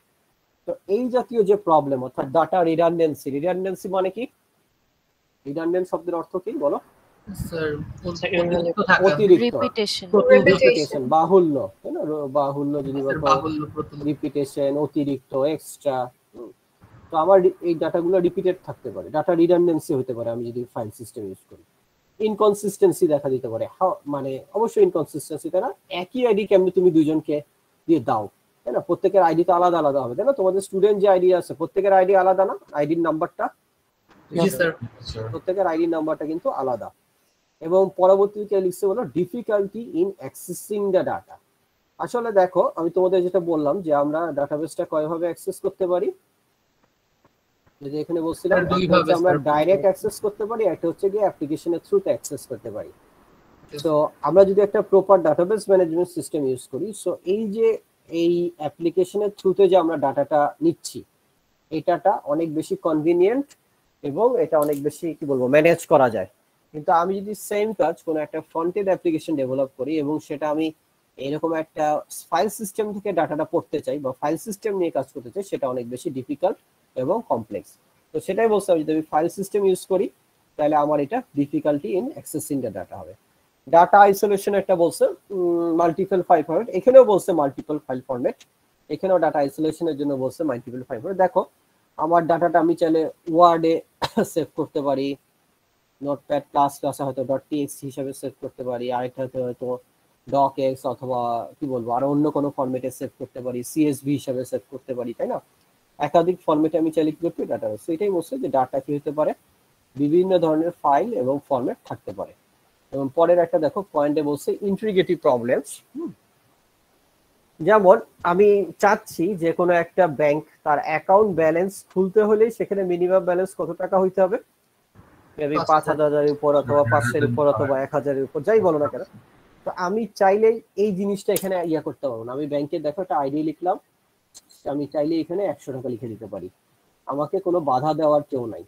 তো এই জাতীয় যে প্রবলেম, অর্থাৎ ডাটা রিডান্ডেন্সি, রিডান্ডেন্সি মানে কি? রিডান্ডেন্ট শব্দের অর্থ কি বলো? Sir, অতিরিক্ত থাকা। অতিরিক্ত, Repetition. বাহুল্য, তাই না? বাহুল্য যদি Sir, বাহুল্য, প্রতুল। রিপিটেশন, অতিরিক্ত, এক্সট্রা। তো আমার এই ডাটাগুলো রিপিটেড থাকতে পারে, ডাটা রিডান্ডেন্সি হতে পারে আমি যদি ফাইল সিস্টেম ইউজ করি। ইনকনসিস্টেন্সি দেখা দিতে পারে, মানে অবশ্যই ইনকনসিস্টেন্সি, তাই না? একই আইডি কেমনি তুমি দুইজনকে দিয়ে দাও, তাই না? প্রত্যেকের আইডি তো আলাদা আলাদা হবে, তাই না? তোমাদের স্টুডেন্ট যে আইডি আছে প্রত্যেকের আইডি আলাদা না? আইডির নাম্বারটা, জি স্যার। প্রত্যেকের আইডি নাম্বারটা কিন্তু আলাদা। এবং পরবর্তীতে লিখছে বলো difficulty in accessing the data. আসলে দেখো আমি তোমাদের যেটা বললাম যে আমরা ডাটাবেসটা কয়ভাবে অ্যাক্সেস করতে পারি, যে এখানে বলছিলাম আমরা ডাইরেক্ট অ্যাক্সেস করতে পারি, একটা হচ্ছে গিয়ে অ্যাপ্লিকেশনের থ্রুতে অ্যাক্সেস করতে পারি। সো আমরা যদি একটা proper database management system use করি, সো এই যে এই অ্যাপ্লিকেশনের থ্রুতে যে আমরা ডাটাটা নিচ্ছি, এটাটা অনেক বেশি কনভিনিয়েন্ট এবং এটা অনেক বেশি কি বলবো ম্যানেজ করা যায়। কিন্তু আমি যদি সেম কাজ কোনো একটা ফ্রন্ট এন্ড অ্যাপ্লিকেশন ডেভেলপ করি এবং সেটা আমি এরকম একটা ফাইল সিস্টেম থেকে ডাটাটা পড়তে চাই বা ফাইল সিস্টেম নিয়ে কাজ করতে চাই, সেটা অনেক বেশি ডিফিকাল্ট এবং কমপ্লেক্স। তো সেটাই বলতে হবে, যদি আমি ফাইল সিস্টেম ইউজ করি তাহলে আমার এটা difficulty in accessing the data হবে। ডাটা আইসোলেশন একটা বলছে মাল্টিপল ফাইল ফরম্যাট, এখানেও বলছে মাল্টিপল ফাইল ফরম্যাট, এখানেও ডাটা আইসোলেশনের জন্য বলছে মাল্টিপল ফাইল ফরম্যাট। দেখো আমার ডাটাটা আমি চাইলে ওয়ার্ডে সেভ করতে পারি, নোটপ্যাড প্লাস প্লাসে হয়তো .txt হিসাবে সেভ করতে পারি, আরেকটাতে হয়তো docx অথবা কি বলবো আর অন্য কোনো ফরম্যাটে সেভ করতে পারি, CSV হিসাবে সেভ করতে পারি, তাই না? একাধিক ফরম্যাটে আমি চাইলে কি করতে ডাটা। সো এটাই বলছে যে ডাটা কি হতে পারে, বিভিন্ন ধরনের ফাইল এবং ফরম্যাট থাকতে পারে। এবং পরের একটা দেখো পয়েন্টে বলছে ইন্টিগ্রিটি প্রবলেমস। যেমন আমি চাচ্ছি যে কোনো একটা ব্যাংক তার অ্যাকাউন্ট ব্যালেন্স খুলতে হলে সেখানে মিনিমাম ব্যালেন্স কত টাকা হইতে হবে, মেবি 5,000-এর উপর অথবা 500-এর উপর অথবা 1,000-এর উপর, যাই বলো না কেন। তো আমি চাইলেই এই জিনিসটা এখানে ইয়া করতে পারবো না। আমি ব্যাংকে দেখো একটা আইডি লিখলাম, আমি চাইলে এখানে 100 টাকা লিখে দিতে পারি, আমাকে কোনো বাধা দেওয়ার কেউ নাই।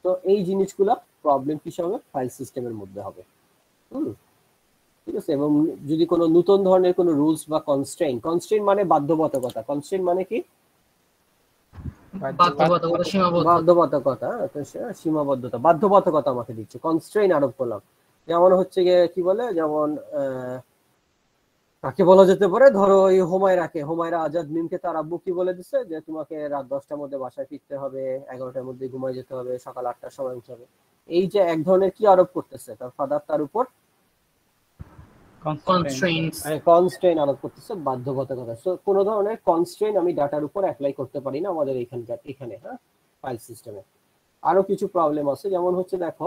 তো এই জিনিসগুলো প্রবলেম কিসে হবে, ফাইল সিস্টেমের মধ্যে হবে। ঠিক আছে। এবং যদি কোনো নতুন ধরনের কোনো রুলস বা কনস্ট্রেইন মানে বাধ্যবাধকতা, কনস্ট্রেইন মানে কি বাধ্যবাধকতা, সীমাবদ্ধতা, বাধ্যবাধকতা আমাকে দিচ্ছে, কনস্ট্রেইন আরোপ করলাম। যেমন হচ্ছে গিয়ে কি বলে, যেমন কাকে বলা যেতে পারে, ধরো এই হুমায়রা আজাদ মিমকে তার আব্বু কি বলে দিচ্ছে যে তোমাকে রাত 10টার মধ্যে বাসায় ফিরতে হবে, 11টার মধ্যে ঘুমায় যেতে হবে, সকাল 8টার সময় উঠতে হবে। এই যে এক ধরনের কি আরোপ করতেছে তার ফাদার তার উপর, কনস্ট্রেইন আরোপ করতেছে, বাধ্যবাধকতা। সো কোনো ধরনের কনস্ট্রেইন আমি ডাটার উপর অ্যাপ্লাই করতে পারি না আমাদের এখানে হ্যাঁ ফাইল সিস্টেমে। আরো কিছু প্রবলেম আছে, যেমন হচ্ছে দেখো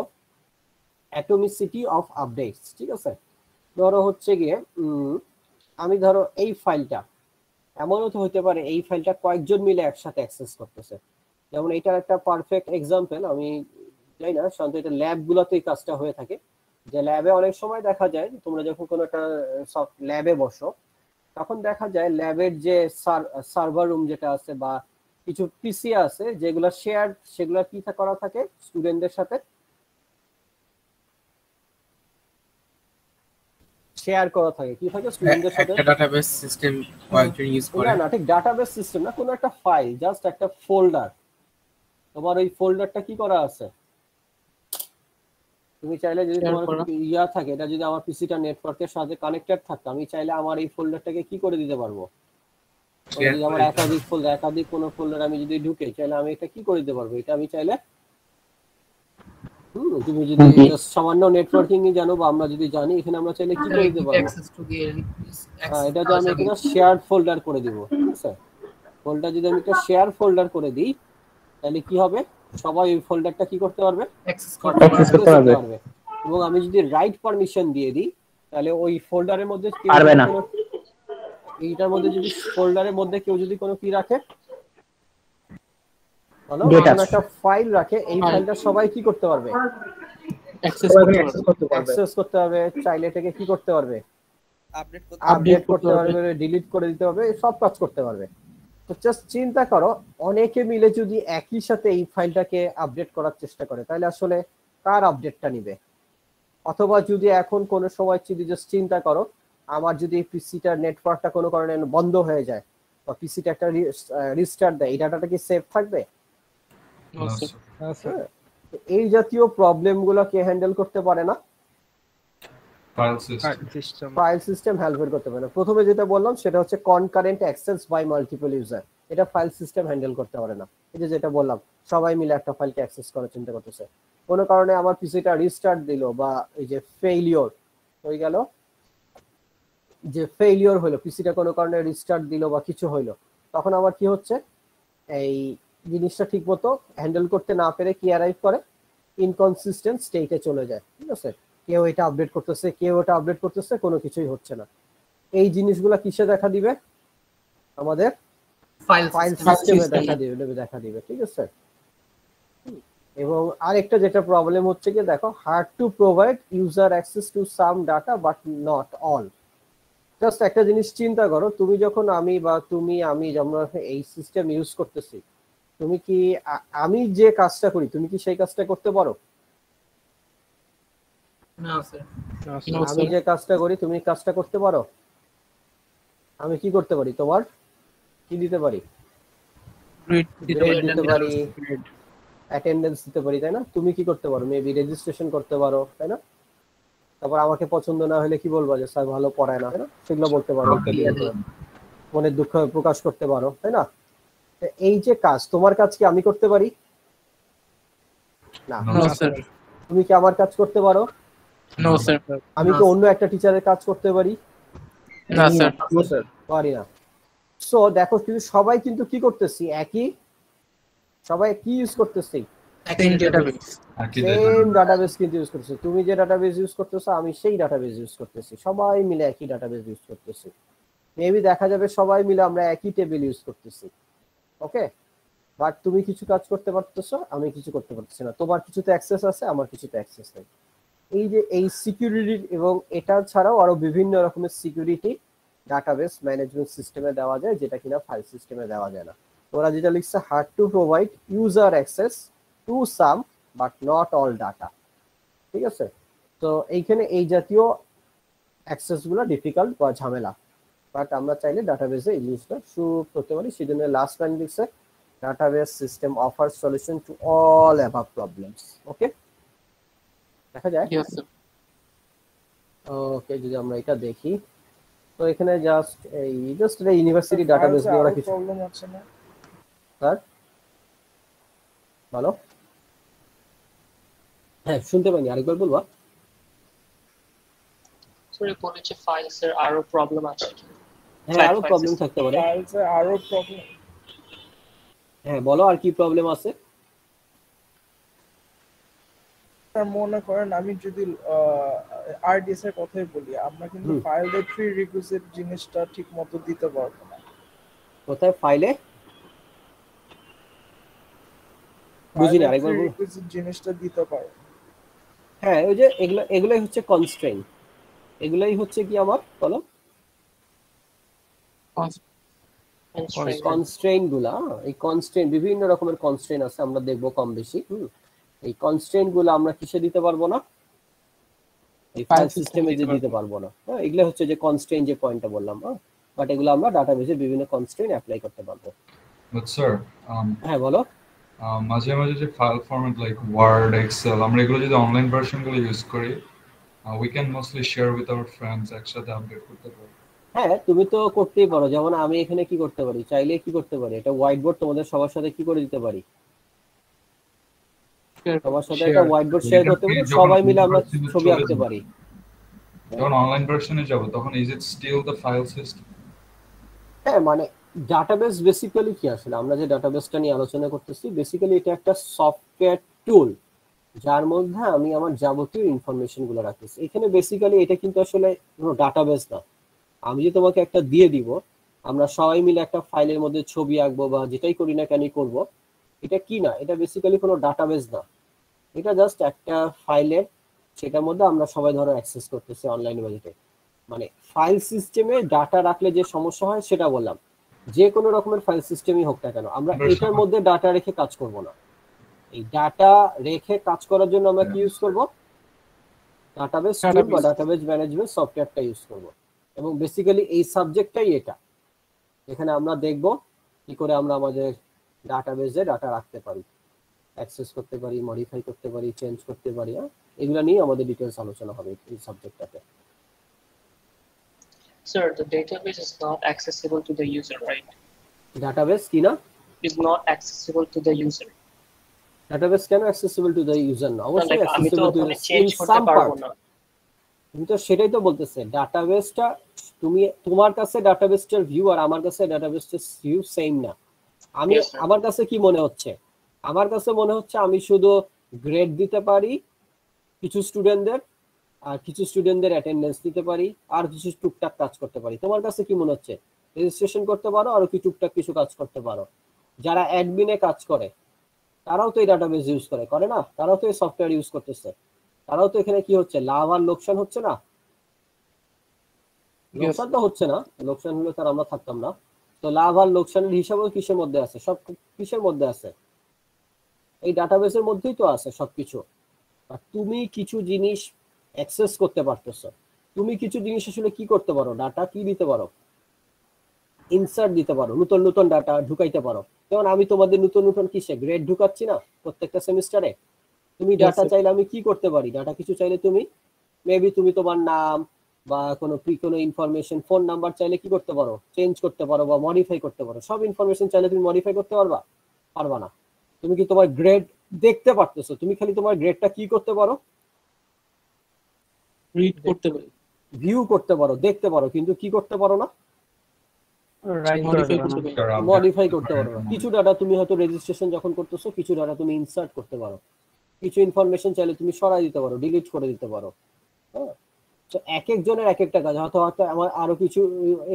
অ্যাটমিসিটি অফ আপডেটস। ঠিক আছে, ধরো হচ্ছে গিয়ে আমি ধরো এই ফাইলটা এমনও তো হতে পারে এই ফাইলটা কয়েকজন মিলে একসাথে অ্যাক্সেস করতেছে। যেমন এটার একটা পারফেক্ট এক্সাম্পল আমি জানি না, সাধারণত এটা ল্যাবগুলোতে এই কাজটা হয়ে থাকে। যে ল্যাবে অনেক সময় দেখা যায় তোমরা যখন কোনো একটা ল্যাবে বসো তখন দেখা যায় ল্যাবের যে সার্ভার রুম যেটা আছে বা কিছু পিসি আছে যেগুলো শেয়ার, সেগুলো কি করা থাকে স্টুডেন্টদের সাথে শেয়ার করা থাকে, কি থাকে স্টুডেন্টদের সাথে একটা ডাটাবেস সিস্টেম কয়েকজন ইউজ করে। না ঠিক ডাটাবেস সিস্টেম না, কোনো একটা ফাইল, জাস্ট একটা ফোল্ডার। তোমার ওই ফোল্ডারটা কি করা আছে, তুমি চাইলে যদি তোমার ইয়া থাকে, এটা যদি আমার পিসিটা নেটওয়ার্কের সাথে কানেক্টেড থাকতো, আমি চাইলে আমার এই ফোল্ডারটাকে কি করে দিতে পারবো, যদি আমার একাধিক কোনো ফোল্ডার আমি যদি ঢুকে চাইলে আমি এটা কি করে দিতে পারবো, এটা আমি চাইলে তুমি যদি সামান্য নেটওয়ার্কিং জানো বা আমরা যদি জানি, এখানে আমরা চাইলে কি করে দিতে পারবো, এটা তো আমি একটা শেয়ার ফোল্ডার করে দিব। ঠিক আছে, ফোল্ডার যদি আমি একটা শেয়ার ফোল্ডার করে দিই তাহলে কি হবে, সবাই ওই ফোল্ডারটা কি করতে পারবে, অ্যাক্সেস করতে পারবে। এবং আমি যদি রাইট পারমিশন দিয়ে দিই তাহলে ওই ফোল্ডারের মধ্যে পারবে না, এইটার মধ্যে যদি ফোল্ডারের মধ্যে কেউ যদি কোনো কি রাখে, একটা ফাইল রাখে, এই ফাইলটা সবাই কি করতে পারবে, অ্যাক্সেস করতে পারবে, চাইলে এটাকে কি করতে পারবে, আপডেট করতে পারবে, ডিলিট করে দিতে পারবে, সব কাজ করতে পারবে। তো জাস্ট চিন্তা করো অনেকে মিলে যদি একই সাথে এই ফাইলটাকে আপডেট করার চেষ্টা করে তাহলে আসলে কার আপডেটটা নিবে। অথবা যদি এখন কোনো সময় যদি জাস্ট চিন্তা করো আমার যদি পিসিটার নেটওয়ার্কটা কোনো কারণে বন্ধ হয়ে যায় বা পিসিটা একটা রিস্টার্ট দেয়, এই ডাটাটা কি সেভ থাকবে? এই জাতীয় প্রবলেমগুলোকে হ্যান্ডেল করতে পারে না ফাইল সিস্টেম, হেল্প করতে পারে না। প্রথমে যেটা বললাম সেটা হচ্ছে concurrent access by multiple user, এটা ফাইল সিস্টেম হ্যান্ডেল করতে পারে না। এই যে যেটা বললাম সবাই মিলে একটা ফাইলকে অ্যাক্সেস করার চিন্তা করতেছে, কোনো কারণে আমার পিসিটা রিস্টার্ট দিল বা এই যে ফেইলিওর হয়ে গেল, যে ফেইলিওর হলো পিসিটা কোনো কারণে রিস্টার্ট দিল বা কিছু হইলো, তখন আবার কি হচ্ছে এই জিনিসটা ঠিক মতো হ্যান্ডেল করতে না পেরে কি অ্যারাইভ করে, ইনকনসিস্টেন্ট স্টেটে চলে যায়। ঠিক আছে, কেউ এটা আপডেট করতেছে কেউ ওটা আপডেট করতেছে, কোনো কিছুই হচ্ছে না। এই জিনিসগুলো কিসে দেখা দিবে, আমাদের ফাইল সিস্টেমে দেখা দিবে। ঠিক আছে, এবং আরেকটা যেটা প্রবলেম হচ্ছে কি দেখো, hard to provide user access to some data but not all. Just একটা জিনিস চিন্তা করো, তুমি যখন আমি বা তুমি আমি আমরা এই সিস্টেম ইউজ করতেছি, তুমি কি আমি যে কাজটা করি তুমি কি সেই কাজটা করতে পারো? না স্যার, আমি যে কাজটা করি তুমি কাজটা করতে পারো? আমি কি করতে পারি, তোমার কি দিতে পারি, দিতে পারি, অ্যাটেন্ডেন্স দিতে পারি, তাই না? তুমি কি করতে পারো, মেবি রেজিস্ট্রেশন করতে পারো, তাই না? তারপর আমাকে পছন্দ না হলে কি বলবো যে স্যার ভালো পড়ায় না, তাই না? সেগুলো বলতে পারো, মনের দুঃখ প্রকাশ করতে পারো, তাই না? এই যে কাজ, তোমার কাজ কি আমি করতে পারি? না। তুমি কি আমার কাজ করতে পারো? No sir. আমি কি অন্য একটা টিচারের কাজ করতে পারি? না স্যার, পারি না। সো দেখো কিন্তু সবাই কিন্তু কি করতেছি, একই, সবাই কি ইউজ করতেছি, সেম ডাটাবেস কিন্তু ইউজ করতেছি। তুমি যে ডাটাবেস ইউজ করতেছো আমি সেই ডাটাবেস ইউজ করতেছি, সবাই মিলে একই ডাটাবেস ইউজ করতেছি। মেবি দেখা যাবে সবাই মিলে আমরা একই টেবিল ইউজ করতেছি, ওকে, বাট তুমি কিছু কাজ করতে পারতেছো, আমি কিছু করতে পারতেছি না, তোমার কিছুতে অ্যাক্সেস আছে, আমার কিছুতে অ্যাক্সেস নেই। এই যে এই সিকিউরিটি এবং এটা ছাড়াও আরো বিভিন্ন রকমের সিকিউরিটি ডাটাবেস ম্যানেজমেন্ট সিস্টেমে দেওয়া যায়, যেটা কিনা ফাইল সিস্টেমে দেওয়া যায় না। ওরা যেটা লিখছে hard to provide user access to some but not all data, ঠিক আছে। তো এইখানে এই জাতীয় অ্যাক্সেস গুলো ডিফিকাল্ট বা ঝামেলা, বাট আমরা চাইলে ডাটাবেসে এই জিনিসটা শুরু করতে পারি। সেজন্য লাস্ট লাইন লিখছে database system offer solution to all above problems, okay, দেখা যায়। Yes, sir. ওকে, যদি আমরা এটা দেখি তো এখানে জাস্ট এটা ইউনিভার্সিটি ডাটাবেস দিয়ে ওরা কিছু প্রবলেম আছে না স্যার, ভালো, হ্যাঁ শুনতে পাইনি, আরেকবার বলবা। সরি বলেছে ফাইলসের আরো প্রবলেম আছে। হ্যাঁ আরো প্রবলেম থাকতে পারে, ফাইলসে আরো প্রবলেম। হ্যাঁ বলো আর কি প্রবলেম আছে। মনে করেন আমি যদি আরডিএস এর কথাই বলি, আমরা কিন্তু ফাইলে প্রি রিকুইজিট জিনিসটা ঠিকমতো দিতে পারবো না। কোথায় ফাইলে বুঝিনি, আরেকবার বলো। রিকুইজিট জিনিসটা দিতে পারবো। হ্যাঁ ওই যে এগুলাই হচ্ছে কনস্ট্রেইন, এগুলাই হচ্ছে কি আমার বলো কনস্ট্রেইন গুলা। এই কনস্ট্রেইন বিভিন্ন রকমের কনস্ট্রেইন আছে, আমরা দেখবো কম বেশি। এই কনস্ট্রেইন গুলো আমরা কিসে দিতে পারবো না, এই ফাইল সিস্টেমে যে দিতে পারবো না। এগুলো হচ্ছে যে কনস্ট্রেইন যে পয়েন্টটা বললাম, বাট এগুলো আমরা ডাটাবেসে বিভিন্ন কনস্ট্রেইন অ্যাপ্লাই করতে পারবো। বাট স্যার হ্যাঁ বলো। মাঝে মাঝে যে file format like Word, Excel, আমরা এগুলো যদি অনলাইন ভার্সনগুলো ইউজ করি, we can mostly share with our friends, একসাথে আপডেট করতে পারি। হ্যাঁ তুমি তো করতেই পারো, যেমন আমি এখানে কি করতে পারি, চাইলে কি করতে পারি, এটা হোয়াইট বোর্ড তোমাদের সবার সাথে কি করে দিতে পারি, সবার সাথে একটা হোয়াইট বোর্ড শেয়ার করতে পারি, সবাই মিলে আমরা ছবি আঁকতে পারি। যখন অনলাইন ভার্সনে যাব তখন is it still the file system? হ্যাঁ মানে ডাটাবেস বেসিক্যালি কি, আসলে আমরা যে ডাটাবেসটা নিয়ে আলোচনা করতেছি, বেসিক্যালি এটা একটা সফটওয়্যার টুল যার মধ্যে আমি আমার যাবতীয় ইনফরমেশন গুলো রাখতেছি। এখানে বেসিক্যালি এটা কিন্তু আসলে কোনো ডাটাবেস না। আমি যে তোমাকে একটা দিয়ে দিব, আমরা সবাই মিলে একটা ফাইলের মধ্যে ছবি আঁকবো বা যেটাই করি না কেন করব, এটা কি না, এটা বেসিক্যালি কোনো ডাটাবেস না। এটা জাস্ট একটা ফাইলের, সেটার মধ্যে আমরা সবাই ধরো অ্যাক্সেস করতেছি অনলাইন বাজেটে। মানে ফাইল সিস্টেমে ডাটা রাখলে যে সমস্যা হয় সেটা বললাম, যে কোনো রকমের ফাইল সিস্টেমই হোক না কেন, আমরা এটার মধ্যে ডাটা রেখে কাজ করব না। এই ডাটা রেখে কাজ করার জন্য আমরা কি ইউজ করব, ডাটাবেস টুল বা ডাটাবেস ম্যানেজমেন্ট সফটওয়্যারটা ইউজ করব। এবং বেসিক্যালি এই সাবজেক্টটাই এটা, এখানে আমরা দেখব কি করে আমরা আমাদের ডাটাবেসে ডাটা রাখতে পারি, অ্যাক্সেস করতে পারি, মডিফাই করতে পারি, চেঞ্জ করতে পারি। এগুলো নিয়ে আমাদের ডিটেইলস আলোচনা হবে এই সাবজেক্টটাতে। Sir, the database is not accessible to the user, right? Database কি না, Is not accessible to the user. Database কেন অ্যাক্সেসিবল টু দ্য ইউজার না, অবশ্যই Like, আমি তো অ্যাক্সেসিবল টু ওখানে চেঞ্জ ইন করতে সাম পারবো পার্ট। না। তুমি তো সেটাই তো বলতেছে, ডাটাবেসটা তুমি, তোমার কাছে ডাটাবেসটার ভিউ আর আমার কাছে ডাটাবেসটার ভিউ সেম না। আমি Yes, sir. আমার কাছে কি মনে হচ্ছে, আমার কাছে মনে হচ্ছে আমি শুধু গ্রেড দিতে পারি কিছু স্টুডেন্টদের, আর কিছু স্টুডেন্টদের অ্যাটেন্ডেন্স দিতে পারি, আর কিছু টুকটাক কাজ করতে পারি। তোমার কাছে কি মনে হচ্ছে রেজিস্ট্রেশন করতে পারো আর কি টুকটাক কিছু কাজ করতে পারো। যারা অ্যাডমিনে কাজ করে তারাও তো এই ডাটাবেস ইউজ করে না, তারাও তো এই সফটওয়্যার ইউজ করতেছে, তারাও তো এখানে কি হচ্ছে, লাভ আর লোকসান হচ্ছে না, লোকসান তো হচ্ছে না, লোকসান হলে তার আমরা থাকতাম না। তো লাভ আর লোকসানের হিসাবও কিসের মধ্যে আছে, সব কিসের মধ্যে আছে, এই ডাটাবেসের মধ্যেই তো আছে সবকিছু। আর তুমি কিছু জিনিস অ্যাক্সেস করতে পারতেছো, তুমি কিছু জিনিস আসলে কি করতে পারো, ডাটা কি দিতে পারো, ইনসার্ট দিতে পারো, নতুন নতুন ডাটা ঢুকাইতে পারো। যেমন আমি তোমাদের নতুন নতুন কিসে গ্রেড ঢুকাচ্ছি না প্রত্যেকটা সেমিস্টারে, তুমি ডাটা চাইলে আমি কি করতে পারি, ডাটা কিছু চাইলে তুমি মেবি তুমি তোমার নাম বা কোনো ইনফরমেশন, ফোন নাম্বার চাইলে কি করতে পারো, চেঞ্জ করতে পারো বা মডিফাই করতে পারো। সব ইনফরমেশন চাইলে তুমি মডিফাই করতে পারবা না। তুমি কি তোমার গ্রেড দেখতে পারতেছো, তুমি খালি তোমার গ্রেডটা কি করতে পারো, রিড করতে পারি, ভিউ করতে পারো, দেখতে পারো, কিন্তু কি করতে পারো না, মডিফাই করতে পারো না। কিছু ডাটা তুমি হয়তো রেজিস্ট্রেশন যখন করতেছো, কিছু ডাটা তুমি ইনসার্ট করতে পারো, কিছু ইনফরমেশন চাইলে তুমি সরাই দিতে পারো, ডিলিট করে দিতে পারো। হ্যাঁ, তো এক একজনের এক একটা কাজ, হয়তো হয়তো আমার আরো কিছু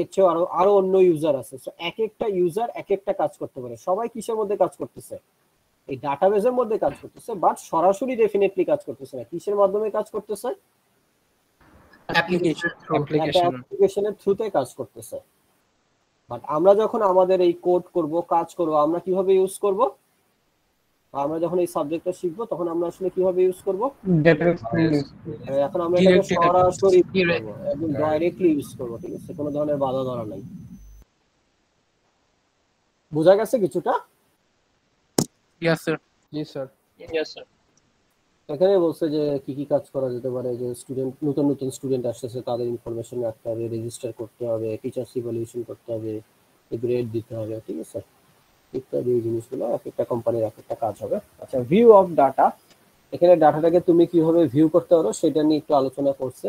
এর চেয়ে আরো অন্য ইউজার আছে, তো এক একটা ইউজার এক একটা কাজ করতে পারে। সবাই কিসের মধ্যে কাজ করতেছে? এই ডাটাবেসের মধ্যে কাজ করতেছে, বাট সরাসরি ডেফিনেটলি কাজ করতেছে না। কিসের মাধ্যমে কাজ করতেছে? অ্যাপ্লিকেশনের থ্রুতে কাজ করতেছে। বাট আমরা যখন আমাদের এই কোড করব, কাজ করব, আমরা কিভাবে ইউজ করব? আমরা যখন এই সাবজেক্টটা শিখবো তখন আমরা আসলে কিভাবে ইউজ করব? এখন আমরা এটাকে সরাসরি একদম ডাইরেক্টলি ইউজ করব, ঠিক আছে? কোনো ধরনের বাধা ধরা নাই। বোঝা গেছে কিছুটা? Yes, sir. জি স্যার। Yes, sir. এখানে বলছে যে কি কি কাজ করা যেতে পারে, যে স্টুডেন্ট নতুন নতুন স্টুডেন্ট আসতেছে, তাদের ইনফরমেশন রাখতে হবে, রেজিস্টার করতে হবে, টিচার্স ইভ্যালুয়েশন করতে হবে, গ্রেড দিতে হবে, ঠিক আছে? ইত্যাদি জিনিসগুলো এক একটা কোম্পানির এক একটা কাজ হবে। আচ্ছা, ভিউ অফ ডাটা, এখানে ডাটাটাকে তুমি কিভাবে ভিউ করতে পারো সেটা নিয়ে একটু আলোচনা করছে।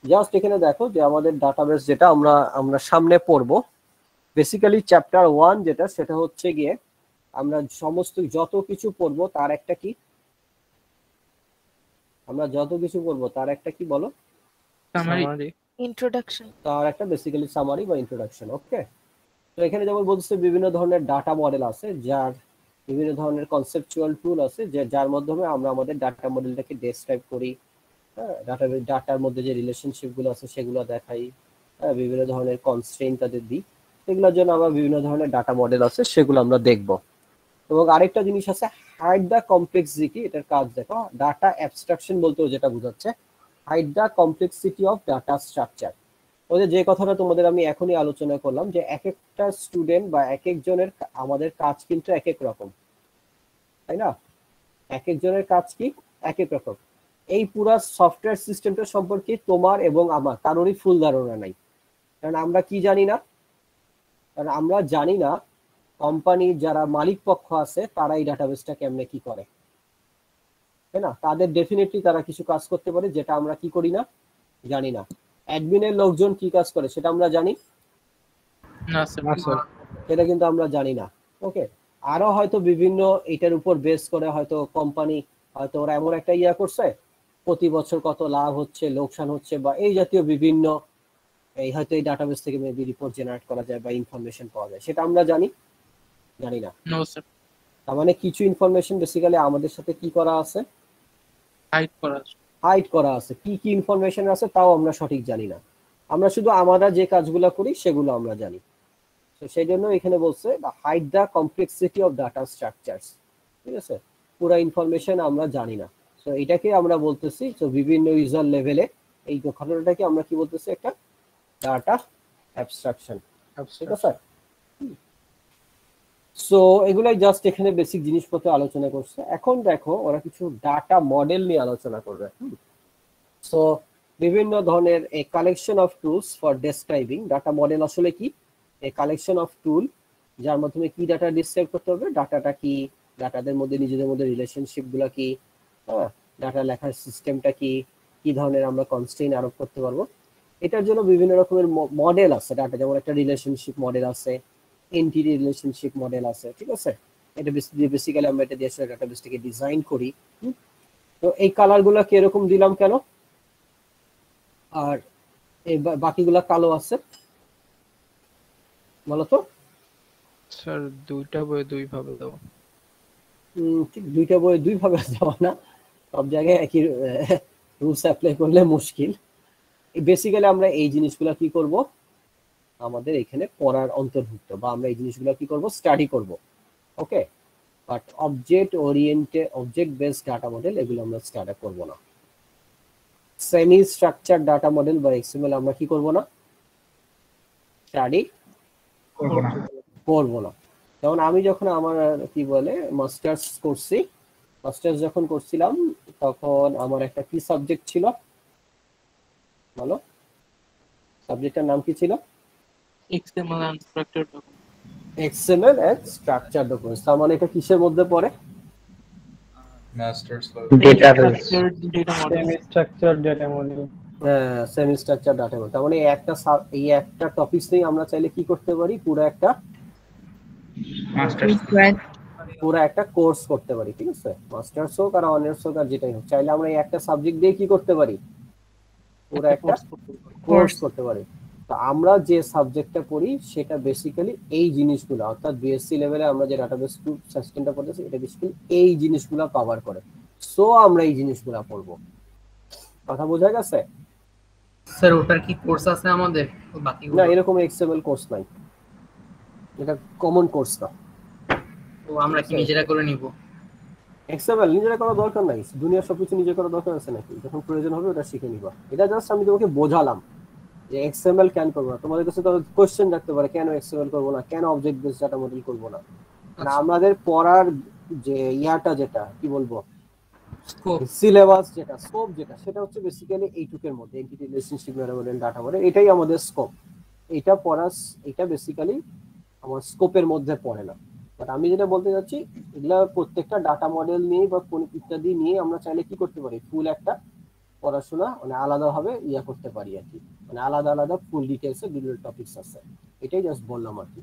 জাস্ট এখানে দেখো যে আমাদের ডাটাবেস যেটা আমরা সামনে পড়বো, বেসিক্যালি চ্যাপ্টার 1 যেটা, সেটা হচ্ছে গিয়ে আমরা সমস্ত যত কিছু পড়বো তার একটা কি, আমরা যত কিছু পড়বো তার একটা কি বলো? Summary. ইন্ট্রোডাকশন। তার একটা বেসিক্যালি সামারি বা ইন্ট্রোডাকশন। ওকে, তো এখানে যেমন বলছে বিভিন্ন ধরনের ডাটা মডেল আছে, যার বিভিন্ন ধরনের কনসেপচুয়াল টুল আছে, যার মাধ্যমে আমরা আমাদের ডাটা মডেলটাকে ডেসক্রাইব করি। হ্যাঁ, ডাটার মধ্যে যে রিলেশনশিপ গুলো আছে সেগুলো দেখাই, হ্যাঁ, বিভিন্ন ধরনের কনস্ট্রেইন তাদের দিই। এগুলোর জন্য আমরা বিভিন্ন ধরনের ডাটা মডেল আছে, সেগুলো আমরা দেখব। এবং আরেকটা জিনিস আছে, হাইড দ্য কমপ্লেক্সিটি। এটার কাজ দেখো, ডাটা অ্যাবস্ট্রাকশন বলতেও যেটা বোঝাচ্ছে, hide the complexity of data structure. ওই যে কথাটা তোমাদের আমি এখনই আলোচনা করলাম, যে এক একটা স্টুডেন্ট বা এক একজনের আমাদের কাজ কিন্তু এক এক রকম, তাই না? এক একজনের কাজ কি এক এক রকম। এই পুরো সফটওয়্যার সিস্টেমটা সম্পর্কে তোমার এবং আমার কারোরই ফুল ধারণা নাই। কারণ আমরা কি জানি না? কারণ আমরা জানি না কোম্পানির যারা মালিক পক্ষ আছে তারা এই ডাটাবেসটা কেমনে কি করে, তাই না? তাদের ডেফিনেটলি তারা কিছু কাজ করতে পারে যেটা আমরা কি করি না, জানি না। অ্যাডমিনের লোকজন কি কাজ করে সেটা আমরা জানি না, স্যার। সেটা কিন্তু আমরা জানি না। ওকে, আরো হয়তো বিভিন্ন এটার উপর বেস করে হয়তো কোম্পানি হয়তো ওরা এমন একটা ইয়া করছে, প্রতি বছর কত লাভ হচ্ছে, লোকসান হচ্ছে, বা এই জাতীয় বিভিন্ন এই হয়তো এই ডাটাবেস থেকে মেবি রিপোর্ট জেনারেট করা যায় বা ইনফরমেশন পাওয়া যায়, সেটা আমরা জানি না। No, sir. তার মানে কিছু ইনফরমেশন বেসিক্যালি আমাদের সাথে কি করা আছে, হাইড করা আছে। কি কি ইনফরমেশন আছে তাও আমরা সঠিক জানি না। আমরা শুধু আমরা যে কাজগুলো করি সেগুলো আমরা জানি। তো সেই জন্য এখানে বলছে hide the complexity of data structures, ঠিক আছে? পুরো ইনফরমেশন আমরা জানি না। তো এটাকে আমরা বলতেছি, তো বিভিন্ন ইউজার লেভেলে এই ঘটনাটাকে আমরা কি বলতেছি, একটা ডাটা অ্যাবস্ট্রাকশন, ঠিক আছে? সো এগুলাই জাস্ট এখানে বেসিক জিনিসপত্র আলোচনা করছে। এখন দেখো ওরা কিছু ডাটা মডেল নিয়ে আলোচনা করবে। সো বিভিন্ন ধরনের a collection of tools for describing. Data model আসলে কি? এ কালেকশন অফ টুল, যার মাধ্যমে কি ডাটা ডিসক্রাইব করতে হবে, ডাটাটা কি, ডাটাদের মধ্যে নিজেদের মধ্যে রিলেশনশিপ গুলা কি, হ্যাঁ, ডাটা লেখার সিস্টেমটা কি, কি ধরনের আমরা কনস্ট্রেইন আরোপ করতে পারবো। এটার জন্য বিভিন্ন রকমের মডেল আছে ডাটা, যেমন একটা রিলেশনশিপ মডেল আছে, এন্টিটি রিলেশনশিপ মডেল আছে, ঠিক আছে? এটা বেসিক্যালি আমরা এটা দিয়ে ডাটাবেসটাকে ডিজাইন করি। তো এই কালারগুলো কি এরকম দিলাম কেন, আর এই বাকিগুলা কালো আছে বলো তো? স্যার দুইটা বই দুই ভাবে দাও। ঠিক, দুইটা বই দুই ভাবে দেওয়া না, সব জায়গায় একই রুলস অ্যাপ্লাই করলে মুশকিল। বেসিক্যালি আমরা এই জিনিসগুলো কি করব, আমাদের এখানে পড়ার অন্তর্ভুক্ত, বা আমরা এই জিনিসগুলো কি করব, স্টাডি করব। Okay, but object based data model এগুলো আমরা স্টাডি করব না। সেমি স্ট্রাকচার ডাটা মডেল বা এক্সএমএল আমরা কি করব না, স্টাডি করব না। যেমন আমি যখন আমার কি বলে মাস্টার্স করছি, মাস্টার্স যখন করছিলাম তখন আমার একটা কি সাবজেক্ট ছিল বলো, সাবজেক্টের নাম কি ছিল? XML and structured documents. XML and structured documents। তার মানে এটা কিসের মধ্যে পড়ে? Masters structure data model. Semi structure data model. তার মানে এই একটা টপিকস নিয়ে আমরা চাইলে কি করতে পারি, পুরো একটা কোর্স করতে পারি, ঠিক আছে? মাস্টার্স হোক আর অনার্স হোক আর যেটাই হোক, চাইলে আমরা এই একটা সাবজেক্ট দিয়ে কি করতে পারি, ওরা একটা কোর্স করতে পারে। তো আমরা যে সাবজেক্টটা পড়ি সেটা বেসিক্যালি এই জিনিসগুলো, অর্থাৎ বিএসসি লেভেলে আমরা যে ডাটাবেস সিস্টেমটা পড়তেছি এটা বেসিক্যালি এই জিনিসগুলো কভার করে। সো আমরা এই জিনিসগুলো পড়বো। কথা বোঝা গেছে? স্যার ওটার কি কোর্স আছে আমাদের বাকি? না, এরকম এক্সএমএল কোর্স নাই, এটা কমন কোর্স না। তো আমরা কি নিজেরা করে নিব? এক্সএমএল নিজেরা করার দরকার নাই, দুনিয়ার সবকিছু নিজে করার দরকার আছে নাকি? যখন প্রয়োজন হবে ওটা শিখে নিবা। এটা জাস্ট আমি তোমাকে বোঝালাম যে এক্সএমএল কেন করবো না। তোমাদের কাছে তো কোশ্চেন রাখতে পারে কেন এক্সএমএল করবো না, কেন অবজেক্ট বেস ডাটা মডেল করবো না। মানে আমাদের পড়ার যে ইয়াটা যেটা কি বলবো সিলেবাস যেটা স্কোপ যেটা সেটা হচ্ছে বেসিক্যালি এইটুকের মধ্যে entity relationship model data model, এটাই আমাদের স্কোপ। এটা পড়ার এটা বেসিক্যালি আমার স্কোপের মধ্যে পড়ে না। বাট আমি যেটা বলতে যাচ্ছি এগুলা প্রত্যেকটা ডাটা মডেল নিয়ে বা কোন ইত্যাদি নিয়ে আমরা চাইলে কি করতে পারি, ফুল একটা পড়াশোনা মানে আলাদাভাবে ইয়া করতে পারি আর কি, মানে আলাদা আলাদা ফুল ডিটেলসে বিভিন্ন টপিকস আছে। এটাই জাস্ট বললাম আর কি,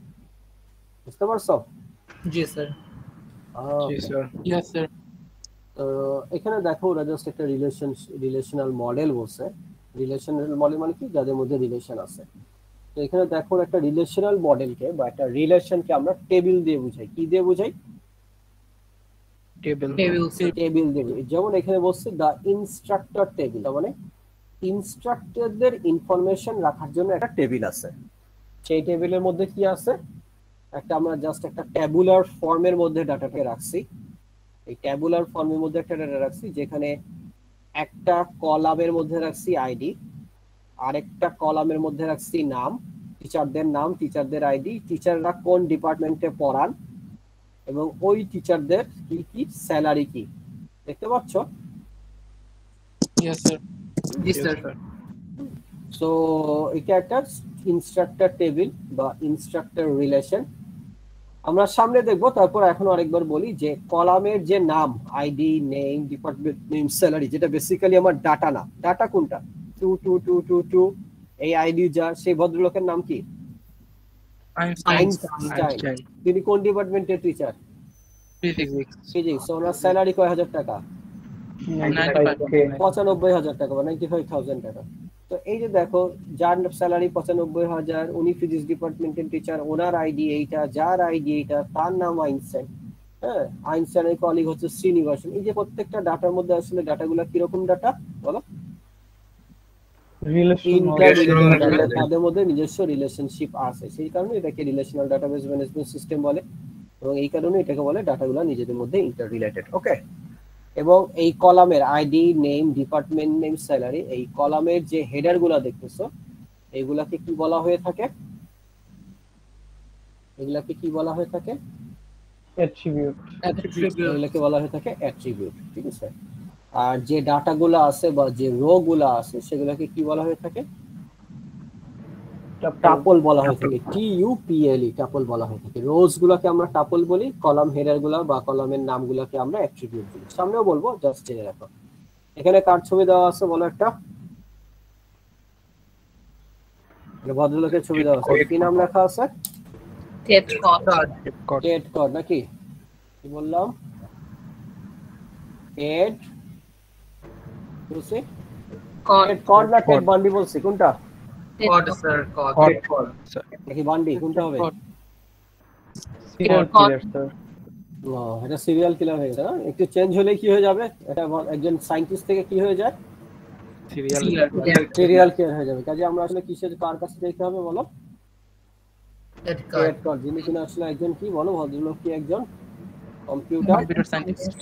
বুঝতে পারছো? জি স্যার। জি স্যার। Yes sir. তো এখানে দেখো ওরা জাস্ট একটা রিলেশনাল মডেল বলছে। রিলেশনাল মডেল মানে কি, যাদের মধ্যে রিলেশন আছে। তো এখানে দেখো একটা রিলেশনাল মডেলকে বা একটা রিলেশনকে আমরা টেবিল দিয়ে বুঝাই। কি দিয়ে বুঝাই? টেবিল দিয়ে। যেমন এখানে বলছে দা ইনস্ট্রাক্টর টেবিল, মানে ইনস্ট্রাক্টরদের ইনফরমেশন রাখার জন্য একটা টেবিল আছে। সেই টেবিলের মধ্যে কি আছে, একটা আমরা জাস্ট একটা ট্যাবুলার ফর্মের মধ্যে ডাটাকে রাখছি। এই ট্যাবুলার ফর্মের মধ্যে একটা ডাটা রাখছি, যেখানে একটা কলামের মধ্যে রাখছি আইডি, আরেকটা কলামের মধ্যে রাখছি নাম, টিচারদের নাম, টিচারদের আইডি, টিচাররা কোন ডিপার্টমেন্টে পড়ান এবং ওই টিচারদের কি কি স্যালারি কি। দেখতে পাচ্ছ? Yes sir. জি স্যার। সো এটা একটা ইনস্ট্রাক্টর টেবিল বা ইনস্ট্রাক্টর রিলেশন। আমরা সামনে দেখবো, তারপর এখন আরেকবার বলি যে কলামের যে নাম ID, name, department name, salary, যেটা বেসিক্যালি আমার ডাটা না। ডাটা কোনটা? 222222 এই আইডি যা, সেই ভদ্রলোকের নাম কি? আইনস্টাইন। তিনি কোন ডিপার্টমেন্টের টিচার? ফিজিক্স। ওনার স্যালারি কয় হাজার টাকা? 95,000 টাকা বা 95,000 টাকা। তো এই যে দেখো, যার স্যালারি 95,000, উনি ফিজিক্স ডিপার্টমেন্টের টিচার, ওনার আইডি এইটা, যার আইডি এইটা, তার নাম আইনস্টাইন। হ্যাঁ, আইনস্টাইনের কলিগ হচ্ছে শ্রীনিবাসন। এই যে প্রত্যেকটা ডাটার মধ্যে আসলে ডাটাগুলো কিরকম ডাটা বলো? তাদের মধ্যে নিজস্ব রিলেশনশিপ আছে, সেই কারণে এটাকে রিলেশনাল ডাটাবেস ম্যানেজমেন্ট সিস্টেম বলে এবং এই কারণে এটাকে বলে ডাটাগুলো নিজেদের মধ্যে ইন্টার রিলেটেড। ওকে, এবং এই কলামের ID, name, department name, salary, এই কলামের যে হেডার গুলা দেখতেছো এইগুলাকে কি বলা হয়ে থাকে? এগুলাকে কি বলা হয়ে থাকে? এগুলাকে বলা হয়ে থাকে অ্যাট্রিবিউট। ঠিক আছে। আর যে ডাটাগুলো আছে বা যে রো গুলা আছে সেগুলোকে কি বলা হয়ে থাকে? টাপল বলা হয়ে থাকে। TUPLE টাপল বলা হয়ে থাকে। রোজ গুলাকে আমরা টাপল বলি, কলাম হেডার গুলা বা কলামের নামগুলোকে আমরা অ্যাট্রিবিউট বলি। সামনেও বলবো, জাস্ট জেনে রাখো। এখানে কার ছবি দেওয়া আছে বলো একটা? ভদ্রলোকের ছবি দেওয়া আছে, কি নাম লেখা আছে? টেট কড নাকি? কি বললাম? টেট বলছি? কড না টেট বান্ডি বলছি? কোনটা? Codd sir, Codd. দেখি বান্ডি কোনটা হবে? এটা সিরিয়াল কিলার হয়ে গেছে না? একটু চেঞ্জ হলে কি হয়ে যাবে? এটা একজন সায়েন্টিস্ট থেকে কি হয়ে যায়? সিরিয়াল কিলার হয়ে যাবে। কাজে আমরা আসলে কিসের কার কাছে যেতে হবে বলো? Ted Codd. যিনি কিনা আসলে একজন কি বলো, ভদ্রলোক কি একজন কম্পিউটার সায়েন্টিস্ট।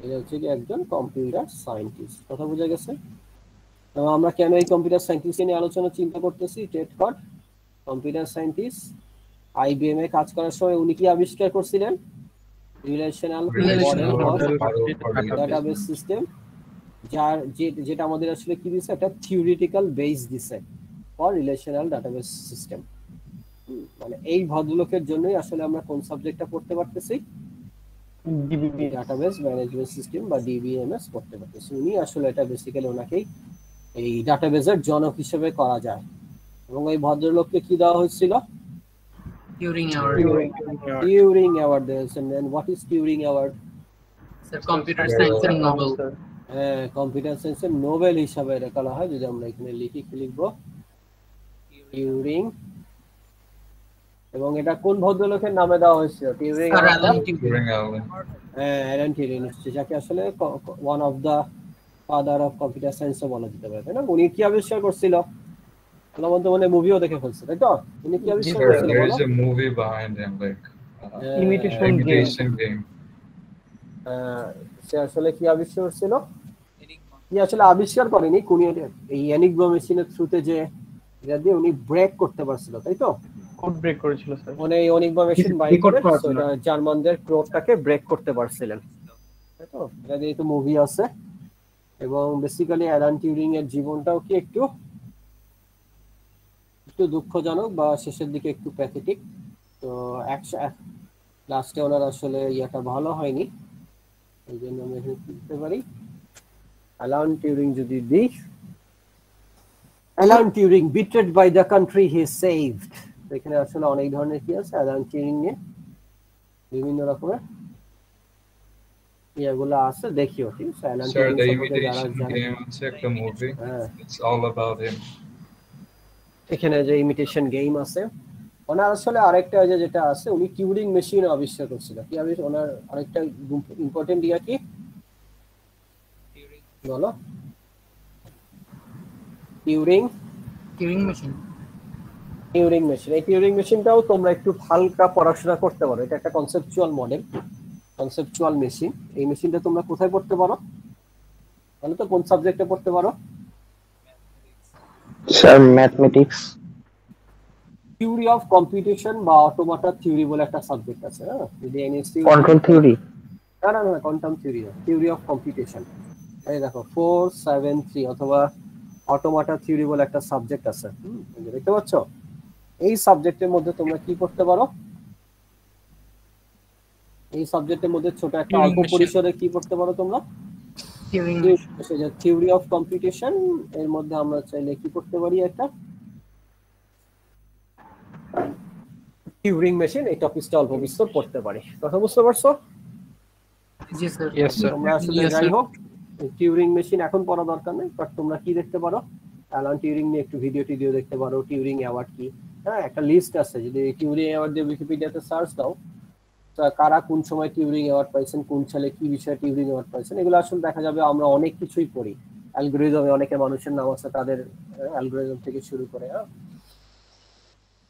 এটা হচ্ছে কি একজন কম্পিউটার সায়েন্টিস্ট। কথা বোঝা গেছে? আমরা কেন এই কম্পিউটার সায়েন্টিস্ট নিয়ে আলোচনা চিন্তা করতেছি? Ted Codd computer scientist, IBM এ কাজ করার সময় উনি কি আবিষ্কার করছিলেন? রিলেশনাল মডেল ডাটাবেস সিস্টেম, যার যেটা আমাদের আসলে কি দিছে, একটা থিওরিটিক্যাল বেস দিছে ফর রিলেশনাল ডাটাবেস সিস্টেম। মানে এই ভদ্রলোকের জন্যই আসলে আমরা কোন সাবজেক্টটা পড়তে পারতেছি? ডাটাবেস ম্যানেজমেন্ট সিস্টেম বা DBMS পড়তে পারতেছি। উনি আসলে এটা বেসিক্যালি ওনাকেই এই ডাটাবেসের জনক হিসেবে করা যায়। এবং এই ভদ্রলোককে কি দেওয়া হয়েছিল? Turing Award দিয়েছেন। And what is Turing Award? Sir, computer science and Nobel. Computer সায়েন্সের নোবেল হিসাবে এটা বলা হয়। যদি আমরা এখানে লিখি, কি লিখবো? টিউরিং। এবং এটা কোন ভদ্রলোকের নামে দেওয়া হয়েছিল? টিউরিং অ্যালান টিউরিং, যাকে আসলে one of the father of computer সায়েন্সও বলা যেতে পারে, তাই না? উনি কি আবিষ্কার করছিল? মানে মুভিও দেখে ফেলছে, তাই তো? উনি কি আবিষ্কার করছিল? There is a movie behind him, like imitation game. সে আসলে কি আবিষ্কার করছিল? কি আসলে আবিষ্কার করেনি, কোন এই এনিগমা মেশিনের থ্রুতে যে এটা দিয়ে উনি ব্রেক করতে পারছিল, তাই তো? কোড ব্রেক করেছিল স্যার। মানে এই এনিগমা মেশিন বাই করে জার্মানদের কোডটাকে ব্রেক করতে পারছিলেন, তাই তো? এটা দিয়ে তো মুভি আছে। এবং বেসিক্যালি অ্যালান টিউরিং এর জীবনটাও কি একটু দুঃখজনক বা শেষের দিকে একটু প্যাথেটিক। তো লাস্টে ওনার আসলে ইয়াটা ভালো হয়নি, এই জন্য আমি এখানে লিখতে পারি অ্যালান টিউরিং। যদি দিই Alan Turing betrayed by the country he saved, এখানে আসলে অনেক ধরনের কি আছে অ্যালান টিউরিং নিয়ে, বিভিন্ন রকমের ইয়াগুলো আছে, দেখিও। ঠিক আছে, অ্যালান টিউরিং সম্পর্কে যারা জানে, It's all about him. এখানে যে ইমিটেশন গেম আছে। ওনার আসলে আরেকটা যেটা আছে, উনি টিউরিং মেশিন আবিষ্কার করছিল। কি ওনার আরেকটা ইম্পর্টেন্ট ইয়া কি বলো? Turing machine. এই টিউরিং মেশিনটাও তোমরা একটু হালকা পড়াশোনা করতে পারো। এটা একটা কনসেপচুয়াল মডেল, কনসেপচুয়াল মেশিন। এই মেশিনটা তোমরা কোথায় পড়তে পারো? তাহলে তো কোন সাবজেক্টে পড়তে পারো? Sir mathematics. Theory of computation বা অটোমাটা থিওরি বলে একটা সাবজেক্ট আছে। হ্যাঁ, যদি এনএসসি কন্ট্রোল থিওরি, না, কোয়ান্টাম থিওরি না, থিওরি অফ কম্পিউটেশন। এই দেখো 473 অথবা অটোমাটা থিওরি বলে একটা সাবজেক্ট আছে, দেখতে পাচ্ছ? এই সাবজেক্টের মধ্যে তোমরা কি করতে পারো? এই সাবজেক্টের মধ্যে ছোট একটা অল্প পরিসরে কি করতে পারো তোমরা? থিওরি অফ কম্পিউটেশন এর মধ্যে আমরা চাইলে কি করতে পারি? একটা টিউরিং মেশিন, এই টপিকটা অল্প বিস্তর পড়তে পারি। কথা বুঝতে পারছো? জি স্যার। Yes sir. তোমরা আসলে যাই হোক, টিউরিং মেশিন এখন পড়া দরকার নেই, বাট তোমরা কি দেখতে পারো? অ্যালান টিউরিং নিয়ে একটু ভিডিও দেখতে পারো। টিউরিং অ্যাওয়ার্ড কি, হ্যাঁ একটা লিস্ট আছে। যদি টিউরিং অ্যাওয়ার্ড দিয়ে উইকিপিডিয়াতে সার্চ দাও, কারা কোন সময় টিউরিং অ্যাওয়ার্ড পাইছেন, কোন সালে কি বিষয়ে টিউরিং অ্যাওয়ার্ড পাইছেন, এগুলো আসলে দেখা যাবে। আমরা অনেক কিছুই পড়ি, অ্যালগরিদমে অনেকে মানুষের নাম আছে, তাদের অ্যালগরিদম থেকে শুরু করে,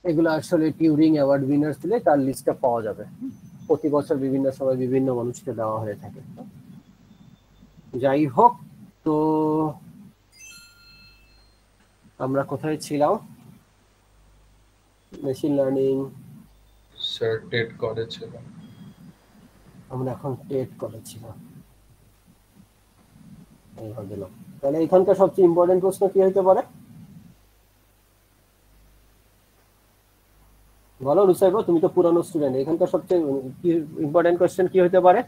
এগুলো আসলে টিউরিং অ্যাওয়ার্ড উইনার্স দিলে তার লিস্টটা পাওয়া যাবে। প্রতি বছর বিভিন্ন সময় বিভিন্ন মানুষকে দেওয়া হয়ে থাকে। যাই হোক, তো আমরা কোথায় ছিলাম? মেশিন লার্নিং স্যার টেট করেছিলাম। আমরা এখন টেট করেছিলাম। তাহলে এখানকার সবচেয়ে ইম্পর্টেন্ট প্রশ্ন কি হতে পারে বলো রুসাইব? তুমি তো পুরানো স্টুডেন্ট, এখানকার সবচেয়ে ইম্পর্টেন্ট কোশ্চেন কি হতে পারে?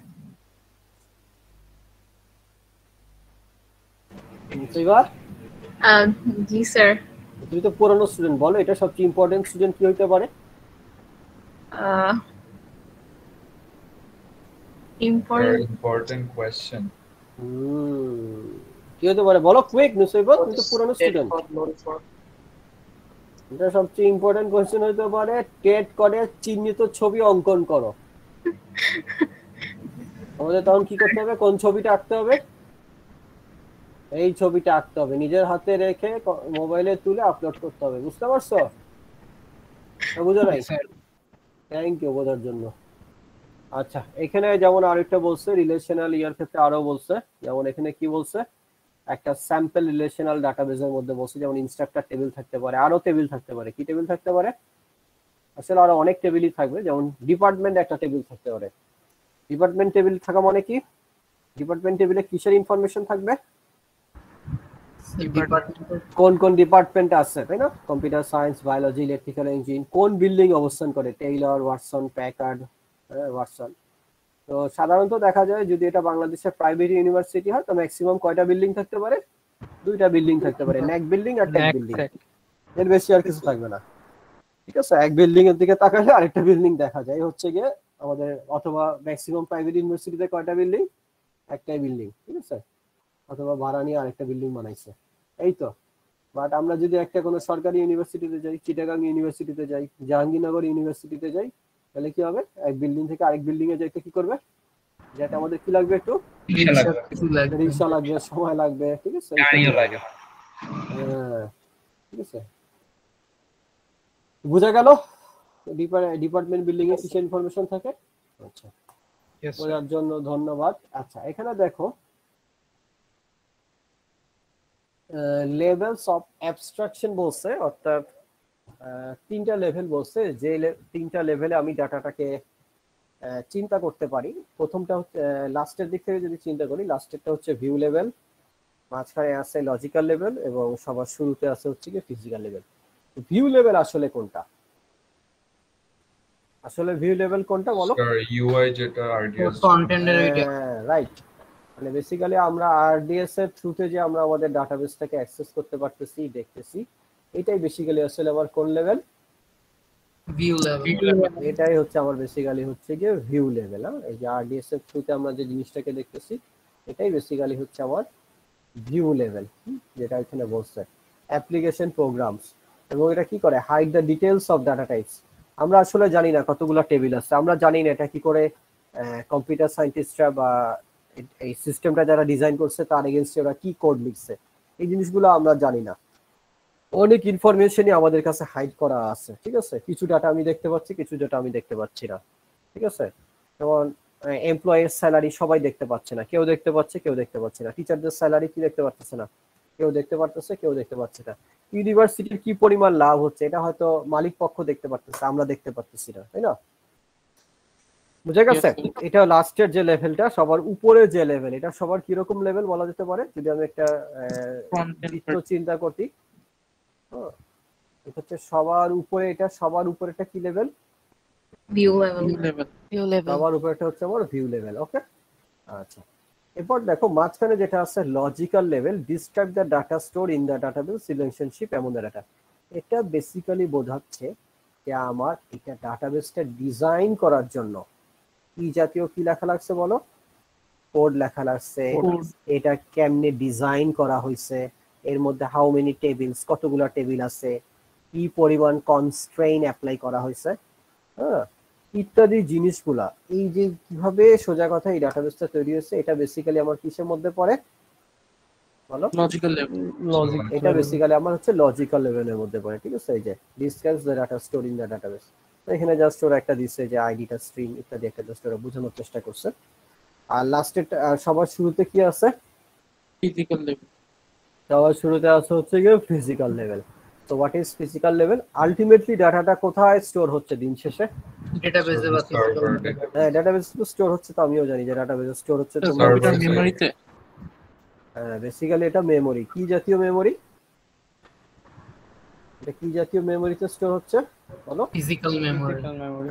জি স্যার। তুমি তো পুরানো স্টুডেন্ট, বলো এটা সবচেয়ে ইম্পর্টেন্ট স্টুডেন্ট কি হতে পারে? ইম্পর্টেন্ট কোশ্চেন কি হতে পারে বলো কুইক নুসাইব, তুমি তো পুরানো স্টুডেন্ট। এটা সবচেয়ে ইম্পর্টেন্ট কোশ্চেন হতে পারে টেট করে চিহ্নিত ছবি অঙ্কন করো। আমাদের তখন কি করতে হবে? কোন ছবিটা আঁকতে হবে? এই ছবিটা আঁকতে হবে, নিজের হাতে রেখে মোবাইলে তুলে আপলোড করতে হবে। বুঝতে পারছো? বুঝো নাই? থ্যাংক ইউ বোঝার জন্য। আচ্ছা, এখানে যেমন আরেকটা বলছে রিলেশনাল ইয়ার ক্ষেত্রে, আরো বলছে যেমন এখানে কি বলছে, একটা স্যাম্পল রিলেশনাল ডাটাবেসের মধ্যে বলছে যেমন ইনস্ট্রাক্টর টেবিল থাকতে পারে, আরো টেবিল থাকতে পারে। কি টেবিল থাকতে পারে? আসলে আরো অনেক টেবিলই থাকবে, যেমন ডিপার্টমেন্ট একটা টেবিল থাকতে পারে। ডিপার্টমেন্ট টেবিল থাকা মানে কি? ডিপার্টমেন্ট টেবিলে কিসের ইনফরমেশন থাকবে? কোন কোন ডিপার্টমেন্ট আছে, তাই না? Computer science, biology, electrical engineering, কোন বিল্ডিং অবস্থান করে, টেইলর, ওয়াটসন, প্যাকার্ড, ওয়াটসন। তো সাধারণত দেখা যায় যদি এটা বাংলাদেশের প্রাইভেট ইউনিভার্সিটি হয় তো ম্যাক্সিমাম কয়টা বিল্ডিং থাকতে পারে? দুইটা বিল্ডিং থাকতে পারে, ন্যাক বিল্ডিং আর টেক বিল্ডিং। এর বেশি আর কিছু থাকবে না। ঠিক আছে, এক বিল্ডিং এর দিকে তাকালে আরেকটা বিল্ডিং দেখা যায়, হচ্ছে গিয়ে আমাদের, অথবা ম্যাক্সিমাম প্রাইভেট ইউনিভার্সিটিতে কয়টা বিল্ডিং? একটাই বিল্ডিং। ঠিক আছে, অথবা ভাড়া নিয়ে আরেকটা বিল্ডিং বানাইছে, এই তো। বাট আমরা যদি একটা কোনো সরকারি ইউনিভার্সিটিতে যাই, চিটাগাং ইউনিভার্সিটিতে যাই, জাহাঙ্গীরনগর ইউনিভার্সিটিতে যাই, তাহলে কি হবে? এক বিল্ডিং থেকে আরেক বিল্ডিং এ যাইতে কি করবে? যেটা আমাদের কি লাগবে, একটু রিক্সা লাগবে, সময় লাগবে, ঠিক আছে, ঠিক আছে। বুঝা গেল ডিপার্টমেন্ট বিল্ডিং এ কিছু ইনফরমেশন থাকে। আচ্ছা, বোঝার জন্য ধন্যবাদ। আচ্ছা, এখানে দেখো লেভেলস অফ অ্যাবস্ট্রাকশন বলছে, অর্থাৎ তিনটা লেভেল বলছে, যে তিনটা লেভেলে আমি ডাটাটাকে চিন্তা করতে পারি। প্রথমটা হচ্ছে লাস্টের দিক থেকে যদি চিন্তা করি, লাস্টেরটা হচ্ছে ভিউ লেভেল, মাঝখানে আছে লজিক্যাল লেভেল এবং সবার শুরুতে আছে হচ্ছে কি ফিজিক্যাল লেভেল। ভিউ লেভেল আসলে কোনটা? আসলে ভিউ লেভেল কোনটা বলো? ইউআই যেটা আরডিএস কন্টেন্টের এইটা, রাইট। মানে বেসিক্যালি আমরা আরডিএস এর থ্রুতে যে আমরা আমাদের ডাটাবেসটাকে অ্যাক্সেস করতে পারতেছি, দেখতেছি, এটাই বেসিক্যালি আসলে আমার কোন লেভেল? View level. এটাই হচ্ছে আমার বেসিক্যালি হচ্ছে গিয়ে ভিউ লেভেল। এই যে আরডিএস এর থ্রুতে আমরা যে জিনিসটাকে দেখতেছি, এটাই বেসিক্যালি হচ্ছে আমার ভিউ লেভেল, যেটা এখানে বলছে অ্যাপ্লিকেশন প্রোগ্রামস। এবং এটা কি করে? Hide the details of data types. আমরা আসলে জানি না কতগুলো টেবিল আছে, আমরা জানি না এটা কি করে কম্পিউটার সায়েন্টিস্টরা বা এই সিস্টেমটা যারা ডিজাইন করছে তার এগেইনস্টে ওরা কি কোড লিখছে, এই জিনিসগুলো আমরা জানি না। অনেক ইনফরমেশনই আমাদের কাছে হাইড করা আছে, ঠিক আছে। কিছু ডাটা আমি দেখতে পাচ্ছি, কিছু ডাটা আমি দেখতে পাচ্ছি না, ঠিক আছে। যেমন এমপ্লয়ের স্যালারি সবাই দেখতে পাচ্ছে না, কেউ দেখতে পাচ্ছে, কেউ দেখতে পাচ্ছে না। টিচারদের স্যালারি কি দেখতে পাচ্ছে না, কেউ দেখতে পারতেছে, কেউ দেখতে পাচ্ছে না। ইউনিভার্সিটির কি পরিমাণ লাভ হচ্ছে, এটা হয়তো মালিক পক্ষ দেখতে পারতেছে, আমরা দেখতে পারতেছি না, তাই না? বুঝা গেছে? এটা লাস্টের যে লেভেলটা, সবার উপরে যে লেভেল, এটা সবার কিরকম লেভেল বলা যেতে পারে? যদি আমি একটা চিন্তা করতে, এটা হচ্ছে সবার উপরে, এটা সবার উপরেটা কি লেভেল? View level. সবার উপরেটা হচ্ছে আমার ভিউ লেভেল। ওকে, আচ্ছা। এরপর দেখো মাঝখানে যেটা আছে logical level, describe the data store in the database relationship এমন ডাটা। এটা বেসিক্যালি বোঝাচ্ছে যে আমার এটা ডাটাবেসটা ডিজাইন করার জন্য কি জাতীয় কি লেখা লাগছে বলো? কোড লেখা লাগছে, এটা কেমনে ডিজাইন করা হয়েছে, এর মধ্যে হাউ মেনি টেবিলস, কতগুলো টেবিল আছে, কি পরিমাণ কনস্ট্রেইন অ্যাপ্লাই করা হয়েছে, হ্যাঁ, ইত্যাদি জিনিসগুলা। এই যে কিভাবে সোজা কথা এই ডাটাবেসটা তৈরি হয়েছে, এটা বেসিক্যালি আমার কিসের মধ্যে পড়ে বলো? Logical level. এটা বেসিক্যালি আমার হচ্ছে লজিক্যাল লেভেলের মধ্যে পড়ে, ঠিক আছে। এই যে describes the data store in the database, এখানে জাস্ট ওরা একটা দিচ্ছে যে আইডিটা, স্ট্রিং ইত্যাদি একটা জাস্ট ওরা বোঝানোর চেষ্টা করছে। আর লাস্টে সবার শুরুতে কি আছে? Physical level. সবার শুরুতে আছে হচ্ছে গিয়ে ফিজিক্যাল লেভেল। তো what is physical level? Ultimately ডাটাটা কোথায় স্টোর হচ্ছে দিন শেষে? ডেটাবেসে বা ফিজিক্যাল। হ্যাঁ, ডেটাবেসে তো স্টোর হচ্ছে, তো আমিও জানি যে ডেটাবেসে স্টোর হচ্ছে তো মেমরিতে। হ্যাঁ, বেসিক্যালি এটা মেমরি। কি জাতীয় মেমরি? এটা কি জাতীয় মেমরিতে স্টোর হচ্ছে বলো? Physical memory.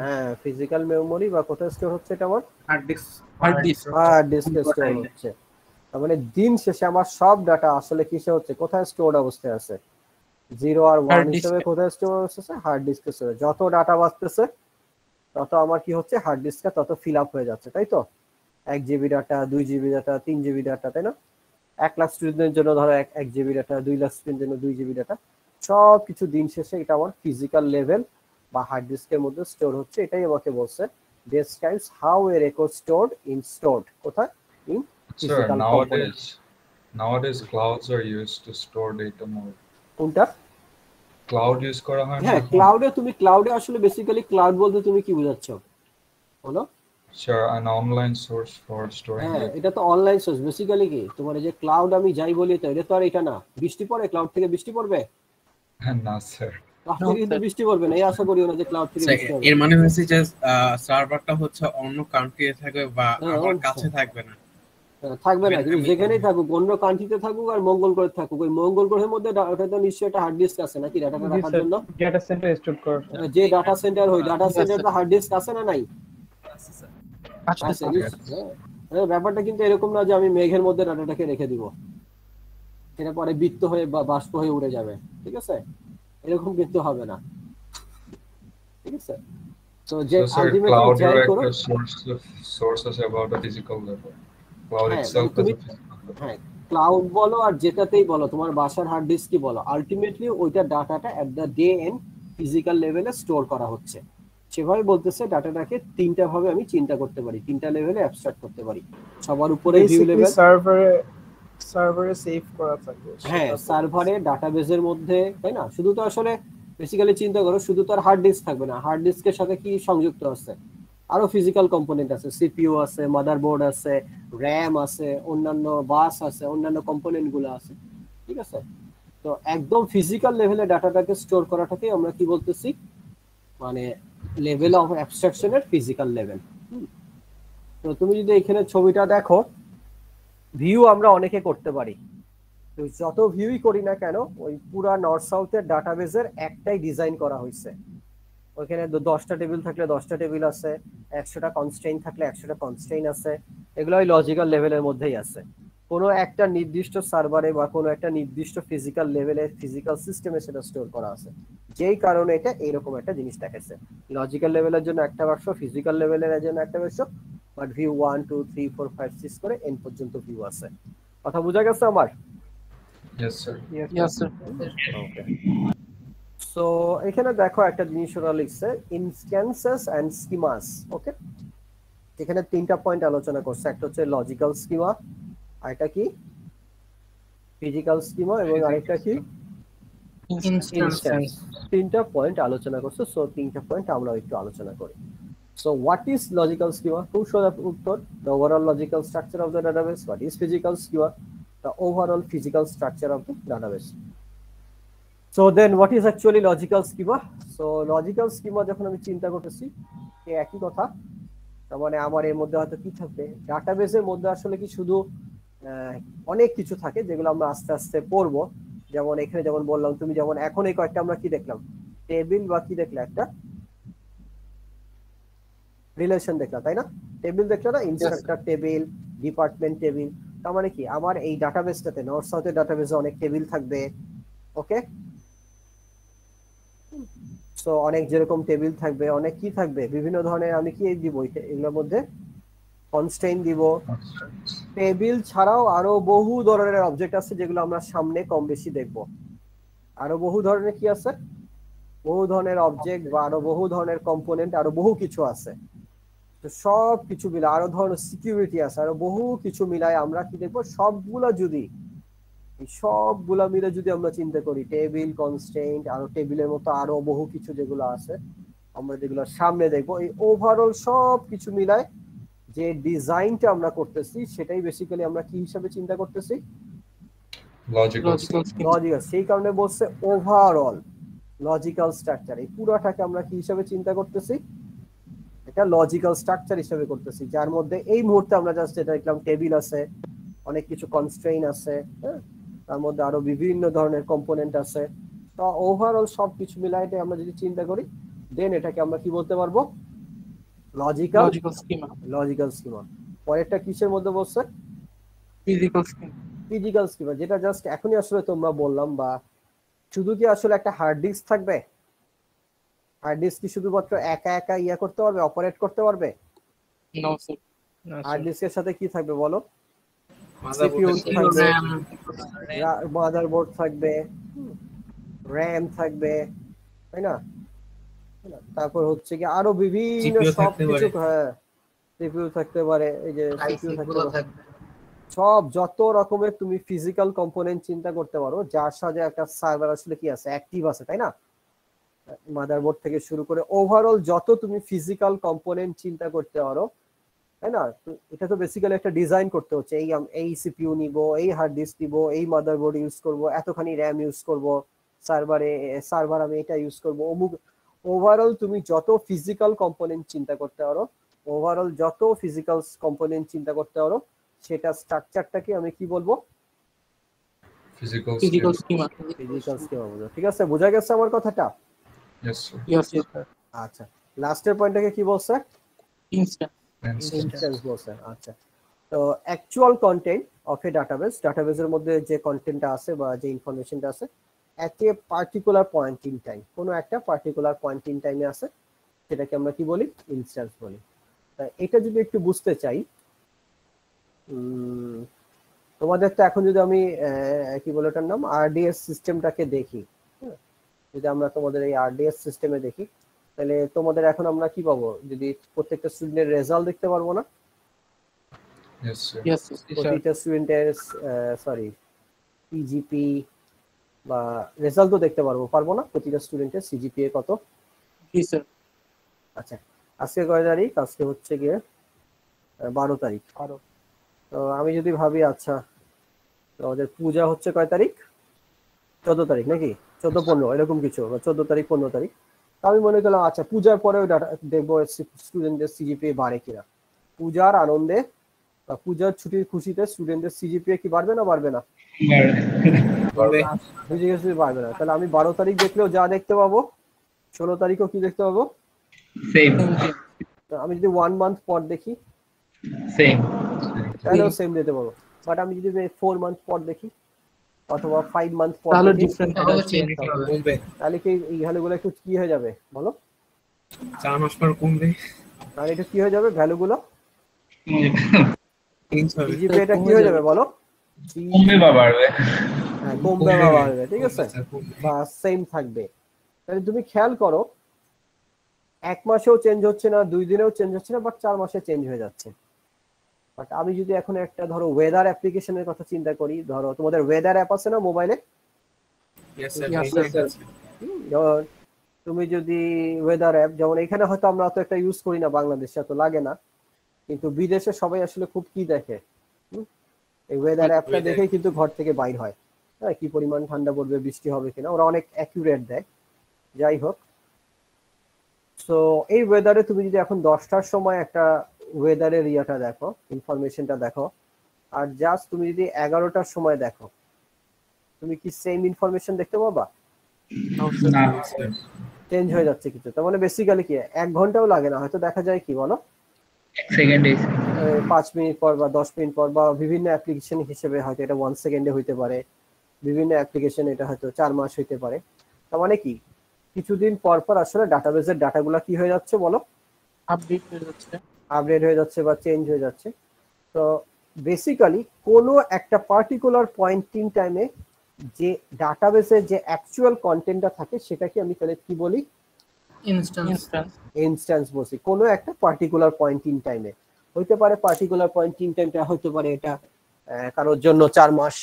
হ্যাঁ, ফিজিক্যাল মেমরি। বা কোথায় স্টোর হচ্ছে এটা? আমার হার্ড ডিস্ক। হার্ড ডিস্কে স্টোর হচ্ছে। তার মানে দিন শেষে আমার সব ডাটা আসলে কিসে হচ্ছে, কোথায় স্টোরড অবস্থায় আছে? 0 আর 1 হিসেবে কোথায় স্টোর হচ্ছে? হার্ড ডিস্কে স্টোর। যত ডাটা বাড়তেছে তত আমার কি হচ্ছে, হার্ড ডিস্কটা তত ফিল আপ হয়ে যাচ্ছে, তাই তো? 1 GB data, 2 GB data, 3 GB data, তাই না? 1 লাখ স্টুডেন্টের জন্য ধরো 1 জিবি ডাটা, 2 লাখ স্টুডেন্টের জন্য 2 জিবি ডাটা। সব কিছু দিন শেষে এটা আমার ফিজিক্যাল লেভেল বা হার্ড ডিস্কের মধ্যে স্টোর হচ্ছে। এটাই আমাকে বলছে describes how a record stored in stored কোথায়? in physical component. Nowadays clouds are used to store data more. কোনটা? ক্লাউড ইউজ করা হয় না? হ্যাঁ, ক্লাউডে তুমি ক্লাউডে আসলে বেসিক্যালি ক্লাউড বলতে তুমি কি বোঝাচ্ছো বলো? Sure, an online source for storing হ্যাঁ, data. এটা তো অনলাইন সোর্স। বেসিক্যালি কি তোমার এই যে ক্লাউড আমি যাই বলি, তো এটা তো আর এটা না। বৃষ্টি পড়ে, ক্লাউড থেকে বৃষ্টি পড়বে না স্যার, ক্লাউড থেকে কিন্তু বৃষ্টি পড়বে না, এই আশা করিও না যে ক্লাউড থেকে বৃষ্টি হবে। এর মানে হচ্ছে যে সার্ভারটা হচ্ছে অন্য কান্ট্রিতে থাকবে বা আমার কাছে থাকবে না, থাকবে না। কিন্তু যেখানেই থাকুক, অন্য কান্ট্রিতে থাকুক আর মঙ্গল গ্রহে থাকুক, ওই মঙ্গল গ্রহের মধ্যে ওটা তো নিশ্চয়ই একটা হার্ড ডিস্ক আছে নাকি ডাটাটা রাখার জন্য? ডাটা সেন্টার স্টোর করার যে ডাটা সেন্টার, ওই ডাটা সেন্টার তো হার্ড ডিস্ক আছে না নাই? আছে। হ্যাঁ, ব্যাপারটা কিন্তু এরকম না যে আমি মেঘের মধ্যে ডাটাটাকে রেখে দিব, এটা পরে বৃত্ত হয়ে বা বাষ্প হয়ে উড়ে যাবে, ঠিক আছে? এরকম কিন্তু হবে না, ঠিক আছে? তো যে আলটিমেটলি যাই করো, source আছে about a physical level. Cloud itself is a physical level. হ্যাঁ, ক্লাউড বলো আর যেটাতেই বলো, তোমার বাসার হার্ড ডিস্কই বলো, আলটিমেটলি ওইটা ডাটাটা at the day end physical লেভেলে স্টোর করা হচ্ছে। সেভাবে বলতেছে ডাটাটাকে তিনটা ভাবে আমি চিন্তা করতে পারি, তিনটা লেভেলে অ্যাবস্ট্রাক্ট করতে পারি। সবার উপরে ভিউ লেভেল, সার্ভারে সেভ করা থাকবে। হ্যাঁ, সার্ভারে ডাটাবেজের মধ্যে, তাই না? শুধু তো আসলে বেসিক্যালি চিন্তা করো, শুধু তো আর হার্ড ডিস্ক থাকবে না, হার্ড ডিস্কের সাথে কি সংযুক্ত আছে, আরো ফিজিক্যাল কম্পোনেন্ট আছে, সিপিইউ আছে, মাদারবোর্ড আছে, র্যাম আছে, অন্যান্য বাস আছে, অন্যান্য কম্পোনেন্ট গুলো আছে, ঠিক আছে? তো একদম ফিজিক্যাল লেভেলে ডাটাটাকে স্টোর করাটাকে আমরা কি বলতেছি, মানে লেভেল অফ অ্যাবস্ট্রাকশনের ফিজিক্যাল লেভেল। তো তুমি যদি এখানে ছবিটা দেখো, ভিউ আমরা অনেকে করতে পারি, যত ভিউই করি না কেন ওই পুরা নর্থ সাউথের ডাটাবেজের একটাই ডিজাইন করা হয়েছে। ওইখানে 10টা টেবিল থাকলে 10টা টেবিল আছে, 100টা কনস্ট্রেইন থাকলে 100টা কনস্ট্রেইন আছে, এগুলো ওই লজিক্যাল লেভেলের মধ্যেই আছে। কোনো একটা নির্দিষ্ট সার্ভারে বা কোনো একটা নির্দিষ্ট ফিজিক্যাল লেভেলে, ফিজিক্যাল সিস্টেমে সেটা স্টোর করা আছে, যেই কারণে এটা এইরকম একটা জিনিস দেখাচ্ছে। লজিক্যাল লেভেলের জন্য একটা বাক্স, ফিজিক্যাল লেভেলের জন্য একটা বাক্স, বাট ভিউ 1 2 3 4 5 6 করে এন পর্যন্ত ভিউ আছে। কথা বোঝা গেছে আমার? Yes sir. Yes, sir. ওকে, সো এখানে দেখো একটা জিনিস ওরা লিখছে, ইনস্ট্যান্সেস এন্ড স্কিমাস। ওকে, এখানে তিনটা পয়েন্ট আলোচনা করছে, একটা হচ্ছে লজিক্যাল স্কিমা, আরেকটা কি ফিজিক্যাল স্কিমা, এবং আরেকটা কি ইনস্ট্যান্স। তিনটা পয়েন্ট আলোচনা করছে, সো তিনটা পয়েন্ট আমরা একটু আলোচনা করি। So what is logical schema? Who show the uttor? The overall logical structure of the database. What is physical schema? The overall physical structure of the database. So then what is actually logical schema? So logical schema যখন আমি চিন্তা করতেছি এই একই কথা, তার মানে আমার এর মধ্যে হয়তো কি থাকবে, ডাটাবেসের মধ্যে আসলে কি শুধু অনেক কিছু থাকে যেগুলো আমরা আস্তে আস্তে পড়বো। যেমন এখানে যেমন বললাম, তুমি যেমন এখন এই কয়েকটা আমরা কি দেখলাম, টেবিল বা কি দেখলে, একটা রিলেশন দেখলা, তাই না? টেবিল দেখলা না, ইনস্ট্রাক্টর টেবিল, ডিপার্টমেন্ট টেবিল। তার মানে কি আমার এই ডাটাবেসটাতে, নর্থ সাউথের ডাটাবেসে অনেক টেবিল থাকবে। ওকে, সো অনেক যেরকম টেবিল থাকবে, অনেক কি থাকবে, বিভিন্ন ধরনের আমি কি দিব এগুলোর মধ্যে, কনস্ট্রেইন দিব। টেবিল ছাড়াও আরো বহু ধরনের অবজেক্ট আছে যেগুলো আমরা সামনে কম বেশি দেখব। আরো বহু ধরনের কি আছে, বহু ধরনের অবজেক্ট বা আরো বহু ধরনের কম্পোনেন্ট, আরো বহু কিছু আছে। তো সব কিছু মিলে আরো ধরনের সিকিউরিটি আছে, আরো বহু কিছু মিলায় আমরা কি দেখবো, সবগুলা মিলে যদি আমরা চিন্তা করি, টেবিল, কনস্ট্রেইন্ট, আরো টেবিলের মতো আরো বহু কিছু যেগুলো আছে আমরা যেগুলো সামনে দেখবো, এই ওভারঅল সব কিছু মিলায় যে ডিজাইনটা আমরা করতেছি সেটাই বেসিক্যালি আমরা কি হিসাবে চিন্তা করতেছি, লজিক্যাল। সেই কারণে বলছে ওভারঅল লজিক্যাল স্ট্রাকচার, এই পুরোটাকে আমরা কি হিসাবে চিন্তা করতেছি, এটা লজিক্যাল স্ট্রাকচার হিসেবে করতেছি, যার মধ্যে এই মুহূর্তে আমরা জাস্ট এটা দেখলাম টেবিল আছে, অনেক কিছু কনস্ট্রেইন আছে, হ্যাঁ, তার মধ্যে আরো বিভিন্ন ধরনের কম্পোনেন্ট আছে। তো ওভারঅল সবকিছু মিলাই আমরা যদি চিন্তা করি, দেন এটাকে আমরা কি বলতে পারবো, লজিক্যাল স্কিমা। পরেরটা কিসের মধ্যে বলছে, ফিজিক্যাল স্কিমা, যেটা জাস্ট এখনই আসলে তোমরা বললাম। বা শুধু কি আসলে একটা হার্ড ডিস্ক থাকবে, হার্ড ডিস্ক কি শুধুমাত্র একা একা ইয়া করতে পারবে, অপারেট করতে পারবে? হার্ড ডিস্কের সাথে কি থাকবে বলো, সিপিইউ থাকবে, মাদারবোর্ড থাকবে, র‍্যাম থাকবে, তাই না? তারপর হচ্ছে কি আরো বিভিন্ন সবকিছু, হ্যাঁ, সিপিইউ থাকতে পারে, এই যে সিপিইউ থাকতে পারে, সব যত রকমের তুমি ফিজিক্যাল কম্পোনেন্ট চিন্তা করতে পারো, যার সাথে একটা সার্ভার আসলে কি আছে, অ্যাক্টিভ আছে, তাই না? মাদারবোর্ড থেকে শুরু করে ওভারঅল যত তুমি ফিজিক্যাল কম্পোনেন্ট চিন্তা করতে পারো, তাই না? এটা তো বেসিক্যালি একটা ডিজাইন করতে হচ্ছে, এই সিপিইউ নিব, এই হার্ড ডিস্ক নিব, এই মাদারবোর্ড ইউজ করব, এতখানি র‍্যাম ইউজ করব, সার্ভার আমি এটা ইউজ করব, অমুক। ওভারঅল তুমি যত ফিজিক্যাল কম্পোনেন্ট চিন্তা করতে পারো, সেটা স্ট্রাকচারটাকে আমি কি বলবো, Physical schema. বলবো। ঠিক আছে, বোঝা গেছে আমার কথাটা? Yes sir. আচ্ছা, লাস্টের পয়েন্টটাকে কি বলছে, ইনস্ট্যান্স বলছে। আচ্ছা, তো অ্যাকচুয়াল কন্টেন্ট অফ এ ডাটাবেসের মধ্যে যে কন্টেন্টটা আছে বা যে ইনফরমেশনটা আছে at a particular point in time, কোনো একটা পার্টিকুলার পয়েন্ট ইন টাইমে আছে, সেটাকে আমরা কি বলি, ইনস্ট্যান্স বলি। এটা যদি একটু বুঝতে চাই, তোমাদের তো এখন যদি আমি কি বলে ওটার নাম আরডিএস সিস্টেমটাকে দেখি, যদি আমরা তোমাদের এই আরডিএস সিস্টেমে দেখি, তাহলে তোমাদের এখন আমরা কি পাবো, যদি প্রত্যেকটা স্টুডেন্টের রেজাল্ট দেখতে পারবো না? Yes, sir. Yes, প্রত্যেকটা স্টুডেন্টের সরি সিজিপি বা রেজাল্ট তো দেখতে পারবো না? প্রতিটা স্টুডেন্টের সিজিপিএ কত? জি স্যার। আচ্ছা, আজকে কয় তারিখ? আজকে হচ্ছে গিয়ে 12 তারিখ। তো আমি যদি ভাবি, আচ্ছা আমাদের পূজা হচ্ছে কয় তারিখ? 14 তারিখ নাকি 14-15 এরকম কিছু, 14 তারিখ 15 তারিখ। আমি মনে করলাম আচ্ছা পূজার পরেও দেখবো স্টুডেন্টদের সিজিপিএ বাড়ে কিনা। পূজার আনন্দে বা পূজার ছুটির খুশিতে স্টুডেন্টদের সিজিপিএ কি বাড়বে না বাড়বে না? বাড়বে না। তাহলে আমি 12 তারিখ দেখলেও যা দেখতে পাবো 16 তারিখও কি দেখতে পাবো? সেম। আমি যদি 1 মান্থ পর দেখি সেম, তাহলেও সেম দিতে পারবো। বাট আমি যদি 4 মান্থ পর দেখি অথবা 5 মান্থ পর তাহলে দেখি, ডিফারেন্ট কমবে। তাহলে কি এই ভ্যালুগুলো একটু কি হয়ে যাবে বলো? 4 মাস পর কমবে। তাহলে এটা কি হয়ে যাবে ভ্যালুগুলো? হবে। জিপিএটা কি হয়ে যাবে বলো? কমবে বা বাড়বে? হ্যাঁ, কমবে বা বাড়বে, ঠিক আছে, বা সেম থাকবে। তাহলে তুমি খেয়াল করো 1 মাসেও চেঞ্জ হচ্ছে না, 2 দিনেও চেঞ্জ হচ্ছে না, বাট 4 মাসে চেঞ্জ হয়ে যাচ্ছে। বাট আমি যদি এখন একটা ধরো ওয়েদার অ্যাপ্লিকেশনের কথা চিন্তা করি, ধরো তোমাদের ওয়েদার অ্যাপ আছে না মোবাইলে? Yes, sir. তুমি যদি ওয়েদার অ্যাপ, যেমন এখানে হয়তো আমরা অত একটা ইউজ করি না, বাংলাদেশে এত লাগে না, কিন্তু বিদেশে সবাই আসলে খুব কি দেখে, এই ওয়েদার অ্যাপটা দেখেই কিন্তু ঘর থেকে বাইর হয়, হ্যাঁ, কি পরিমাণ ঠান্ডা পড়বে, বৃষ্টি হবে কিনা, ওরা অনেক অ্যাকুরেট দেয়। যাই হোক, সো এই ওয়েদারে তুমি যদি এখন 10টার সময় একটা ওয়েদারের ইয়েটা দেখো, ইনফরমেশনটা দেখো, আর জাস্ট তুমি যদি 11টার সময় দেখো, তুমি কি সেম ইনফরমেশন দেখতে পাবা? না, চেঞ্জ হয়ে যাচ্ছে কিছু। তার মানে বেসিক্যালি কি 1 ঘন্টাও লাগে না, হয়তো দেখা যায় কি বলো 1 সেকেন্ডে, 5 মিনিট পর বা 10 মিনিট পর, বা বিভিন্ন অ্যাপ্লিকেশন হিসেবে হয়তো এটা 1 সেকেন্ডে হইতে পারে, বিভিন্ন অ্যাপ্লিকেশন এটা হয়তো 4 মাস হইতে পারে। তার মানে কি কিছুদিন পর পর আসলে ডাটাবেসের ডাটাগুলো কি হয়ে যাচ্ছে বলো? আপডেট হয়ে যাচ্ছে, বা চেঞ্জ হয়ে যাচ্ছে। তো বেসিক্যালি কোনো একটা পার্টিকুলার পয়েন্ট ইন টাইমে যে ডাটাবেসে যে অ্যাকচুয়াল কন্টেন্টটা থাকে সেটাকে আমি তাহলে কি বলি? ইনস্ট্যান্স বলছি। কোনো একটা পার্টিকুলার পয়েন্ট ইন টাইমে হইতে পারে, পার্টিকুলার পয়েন্ট ইন টাইমটা হইতে পারে এটা কারোর জন্য 4 মাস,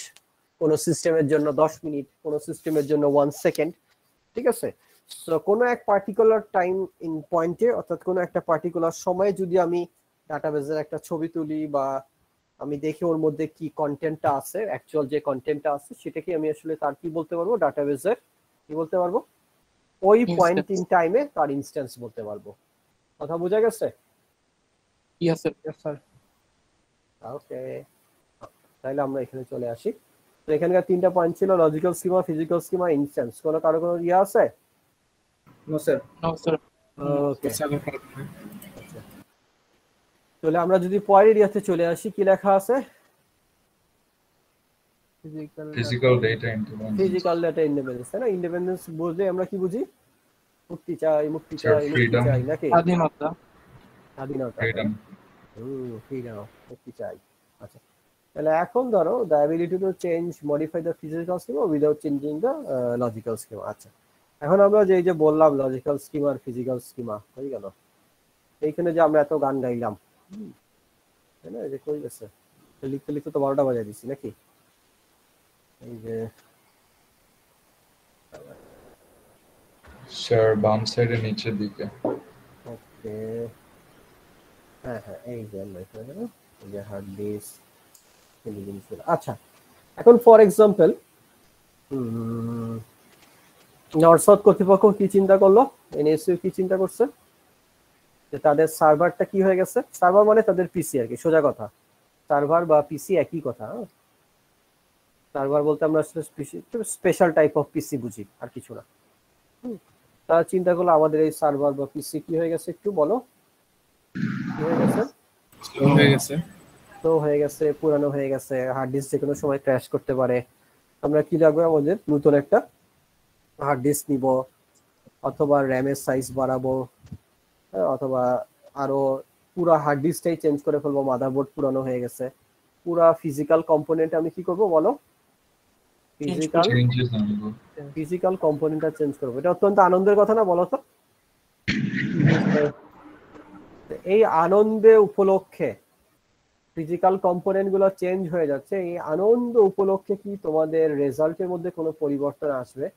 কোনো সিস্টেমের জন্য 10 মিনিট, কোনো সিস্টেমের জন্য 1 সেকেন্ড, ঠিক আছে। সো কোনো এক পার্টিকুলার টাইম ইন পয়েন্টে, অর্থাৎ কোনো একটা পার্টিকুলার সময়ে যদি আমি ডাটাবেসের একটা ছবি তুলি বা আমি দেখি ওর মধ্যে কি কন্টেন্টটা আছে, অ্যাকচুয়াল যে কন্টেন্টটা আছে সেটাকে আমি আসলে তার কি বলতে পারবো? ডাটাবেসের কি বলতে পারবো? ওই পয়েন্ট ইন টাইমে তার ইনস্ট্যান্স বলতে পারবো। কথা বোঝা গেছে? Yes sir. ওকে, তাহলে আমরা এখানে চলে আসি। তো এখানকার 3টা পয়েন্ট ছিল logical schema, physical schema, instance. কারো কোনো ইয়ে আছে? No sir. ওকে, তাহলে আমরা যদি পরের এরিয়াতে চলে আসি, কি লেখা আছে? ফিজিক্যাল ডেটা ইন্ডিপেন্ডেন্স, তাই না? ইন্ডিপেন্ডেন্স বলতে আমরা কি বুঝি? মুক্তি চাই নাকি? স্বাধীনতা, ফ্রিডম, মুক্তি চাই। আচ্ছা, তাহলে এখন ধরো the ability to change, modify the physical schema without changing the logical schema. আচ্ছা, এখন আমরা যে বললাম লজিক্যাল স্কিমা আর ফিজিক্যাল স্কিমা হয়ে গেল, এইখানে যে আমরা এত গান গাইলাম, তাই না? এই যে কই গেছে লিখতে লিখতে তো 12টা বাজায় দিচ্ছি নাকি? এই যে স্যার বাম সাইডে নিচের দিকে। ওকে, হ্যাঁ এই যে আমরা এখানে এই যে হার্ড ডিস্ক। আচ্ছা, এখন ফর এক্সাম্পল নরসাউথ কর্তৃপক্ষ কি চিন্তা করলো, এনএসইউ কি চিন্তা করছে, যে তাদের সার্ভারটা কি হয়ে গেছে। সার্ভার মানে তাদের পিসি আর কি, সোজা কথা। সার্ভার বা পিসি একই কথা। সার্ভার বলতে আমরা স্পেশাল টাইপ অফ পিসি বুঝি, আর কিছু না। তারা চিন্তা করলো আমাদের এই সার্ভার বা পিসি কি হয়ে গেছে, একটু বলো কি হয়ে গেছে? স্লো হয়ে গেছে, পুরানো হয়ে গেছে, হার্ড ডিস্ক যে কোনো সময় ক্র্যাশ করতে পারে। আমরা কি রাখবো? আমাদের নতুন একটা হার্ড ডিস্ক নিব, অথবা র্যামের সাইজ বাড়াবো, অথবা আরো পুরো হার্ড ডিস্কটাই চেঞ্জ করে ফেলবো, মাদারবোর্ড পুরানো হয়ে গেছে। পুরা ফিজিক্যাল কম্পোনেন্ট আমি কি করব বলো, ফিজিক্যাল কম্পোনেন্টটা চেঞ্জ করব। এটা অত্যন্ত আনন্দের কথা না বলো তো? এই আনন্দে উপলক্ষে ফিজিক্যাল কম্পোনেন্ট গুলো চেঞ্জ হয়ে যাচ্ছে, এই আনন্দ উপলক্ষে কি তোমাদের রেজাল্টের মধ্যে কোনো পরিবর্তন আসবে?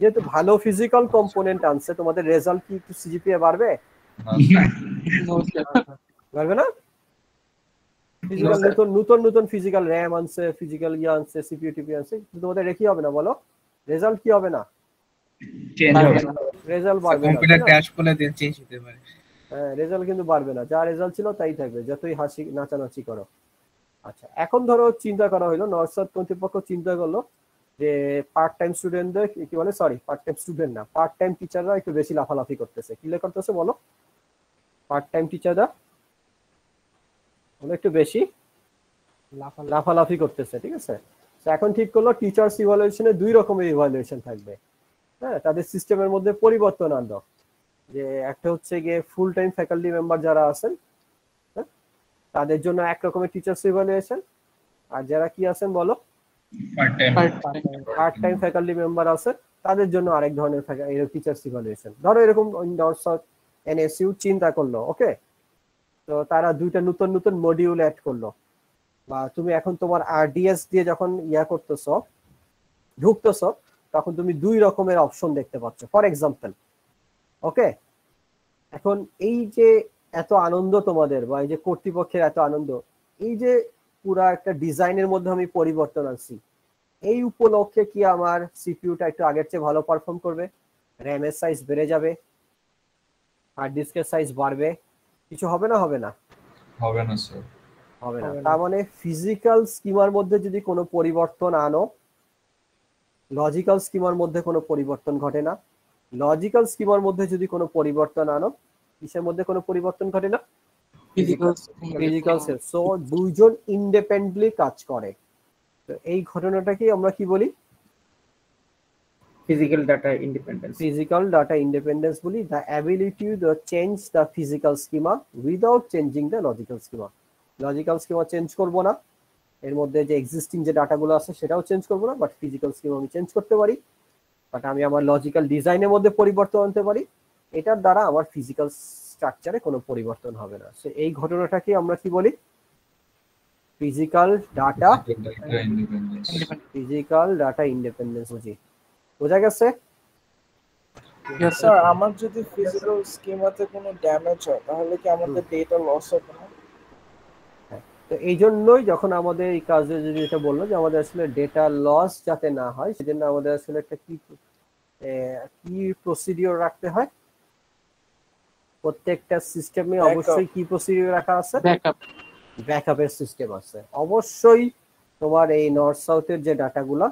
যেহেতু ভালো ফিজিক্যাল কম্পোনেন্ট আনছে, তোমাদের রেজাল্ট কি একটু সিজিপিএ বাড়বে? বাড়বে না? ফিজিক্যাল নতুন ফিজিক্যাল র্যাম আনছে, ফিজিক্যাল আনছে, সিপিইউ টিপিইউ আনছে, তোমাদের কি হবে না বলো? রেজাল্ট কি হবে না? চেঞ্জ হবে না, রেজাল্ট বাড়বে না। কম্পিউটার ক্র্যাশ করলে দেন চেঞ্জ হতে পারে। হ্যাঁ, রেজাল্ট কিন্তু বাড়বে না, যা রেজাল্ট ছিল তাই থাকবে, যতই হাসি নাচানাচি করো। আচ্ছা, এখন ধরো চিন্তা করা হলো, নর্থ সাউথ কর্তৃপক্ষ চিন্তা করলো যে পার্ট টাইম স্টুডেন্টদের কি বলে, সরি পার্ট টাইম স্টুডেন্ট না, পার্ট টাইম টিচাররা একটু বেশি লাফালাফি করতেছে। কি করতেছে বলো? পার্ট টাইম টিচাররা একটু বেশি লাফালাফি করতেছে, ঠিক আছে? তো এখন ঠিক করলো টিচার্স ইভালুয়েশনে দুই রকমের ইভালুয়েশন থাকবে। হ্যাঁ, তাদের সিস্টেমের মধ্যে পরিবর্তন আনলো, যে একটা হচ্ছে গিয়ে ফুল টাইম ফ্যাকাল্টি মেম্বার যারা আছেন তাদের জন্য এক রকমের টিচার্স ইভালুয়েশন, আর যারা কি আছেন বলো, পার্ট টাইম ফ্যাকাল্টি মেম্বার আছে তাদের জন্য আরেক ধরনের টিচার্স ইভালুয়েশন। ধরো এরকম নর্থ সাউথ এনএসইউ চিন্তা করলো, ওকে, তো তারা দুইটা নতুন মডিউল অ্যাড করলো। বা তুমি এখন তোমার আরডিএস দিয়ে যখন করতেছো, ঢুকতেছো, তখন তুমি দুই রকমের অপশন দেখতে পাচ্ছ। ফর এক্সাম্পল, ওকে, এখন এই যে এত আনন্দ তোমাদের, বা এই যে কর্তৃপক্ষের এত আনন্দ, এই যে পুরা একটা ডিজাইনের মধ্যে আমি পরিবর্তন আনছি, এই উপলক্ষে কি আমার সিপিইউটা একটু আগের চেয়ে ভালো পারফর্ম করবে? র্যামের সাইজ বেড়ে যাবে, হার্ড ডিস্কের সাইজ বাড়বে, কিছু হবে না? হবে না? হবে না স্যার, হবে না। তার মানে ফিজিক্যাল স্কিমার মধ্যে যদি কোনো পরিবর্তন আনো, লজিক্যাল স্কিমার মধ্যে কোনো পরিবর্তন ঘটে না। লজিক্যাল স্কিমার মধ্যে যদি কোনো পরিবর্তন আনো, কিসের মধ্যে কোনো পরিবর্তন ঘটে না? Physical cell. সো দুইজন ইন্ডিপেন্ডেন্টলি কাজ করে। তো এই ঘটনাটাকে আমরা কি বলি? Physical data independence. Physical data independence বলি। The ability to change the physical schema without changing the logical schema. Logical schema change করব না, এর মধ্যে যে এক্সিস্টিং যে ডাটাগুলো আছে সেটাও চেঞ্জ করবো না, বাট ফিজিক্যাল স্কিমা আমি চেঞ্জ করতে পারি। বাট আমি আমার লজিক্যাল ডিজাইনের মধ্যে পরিবর্তন আনতে পারি, এটার দ্বারা আমার ফিজিক্যাল স্ট্রাকচারে কোনো পরিবর্তন হবে না। সো এই ঘটনাটাকে আমরা কি বলি? ফিজিক্যাল ডাটা ইন্ডিপেন্ডেন্স বুঝি। বোঝা গেছে? স্যার, আমার যদি ফিজিক্যাল স্কিমাতে কোনো ড্যামেজ হয় তাহলে কি আমাদের ডেটা লস হবে না? তো এই জন্যই যখন আমাদের এই কাজে যদি এটা বললো যে আমাদের আসলে ডেটা লস যাতে না হয়, সেজন্য আমাদের আসলে একটা কি প্রসিডিওর রাখতে হয়। প্রত্যেকটা সিস্টেমে অবশ্যই কি প্রসিডিওর রাখা আছে? ব্যাকআপের সিস্টেম আছে। অবশ্যই তোমার এই নর্থ সাউথের যে ডাটাগুলো,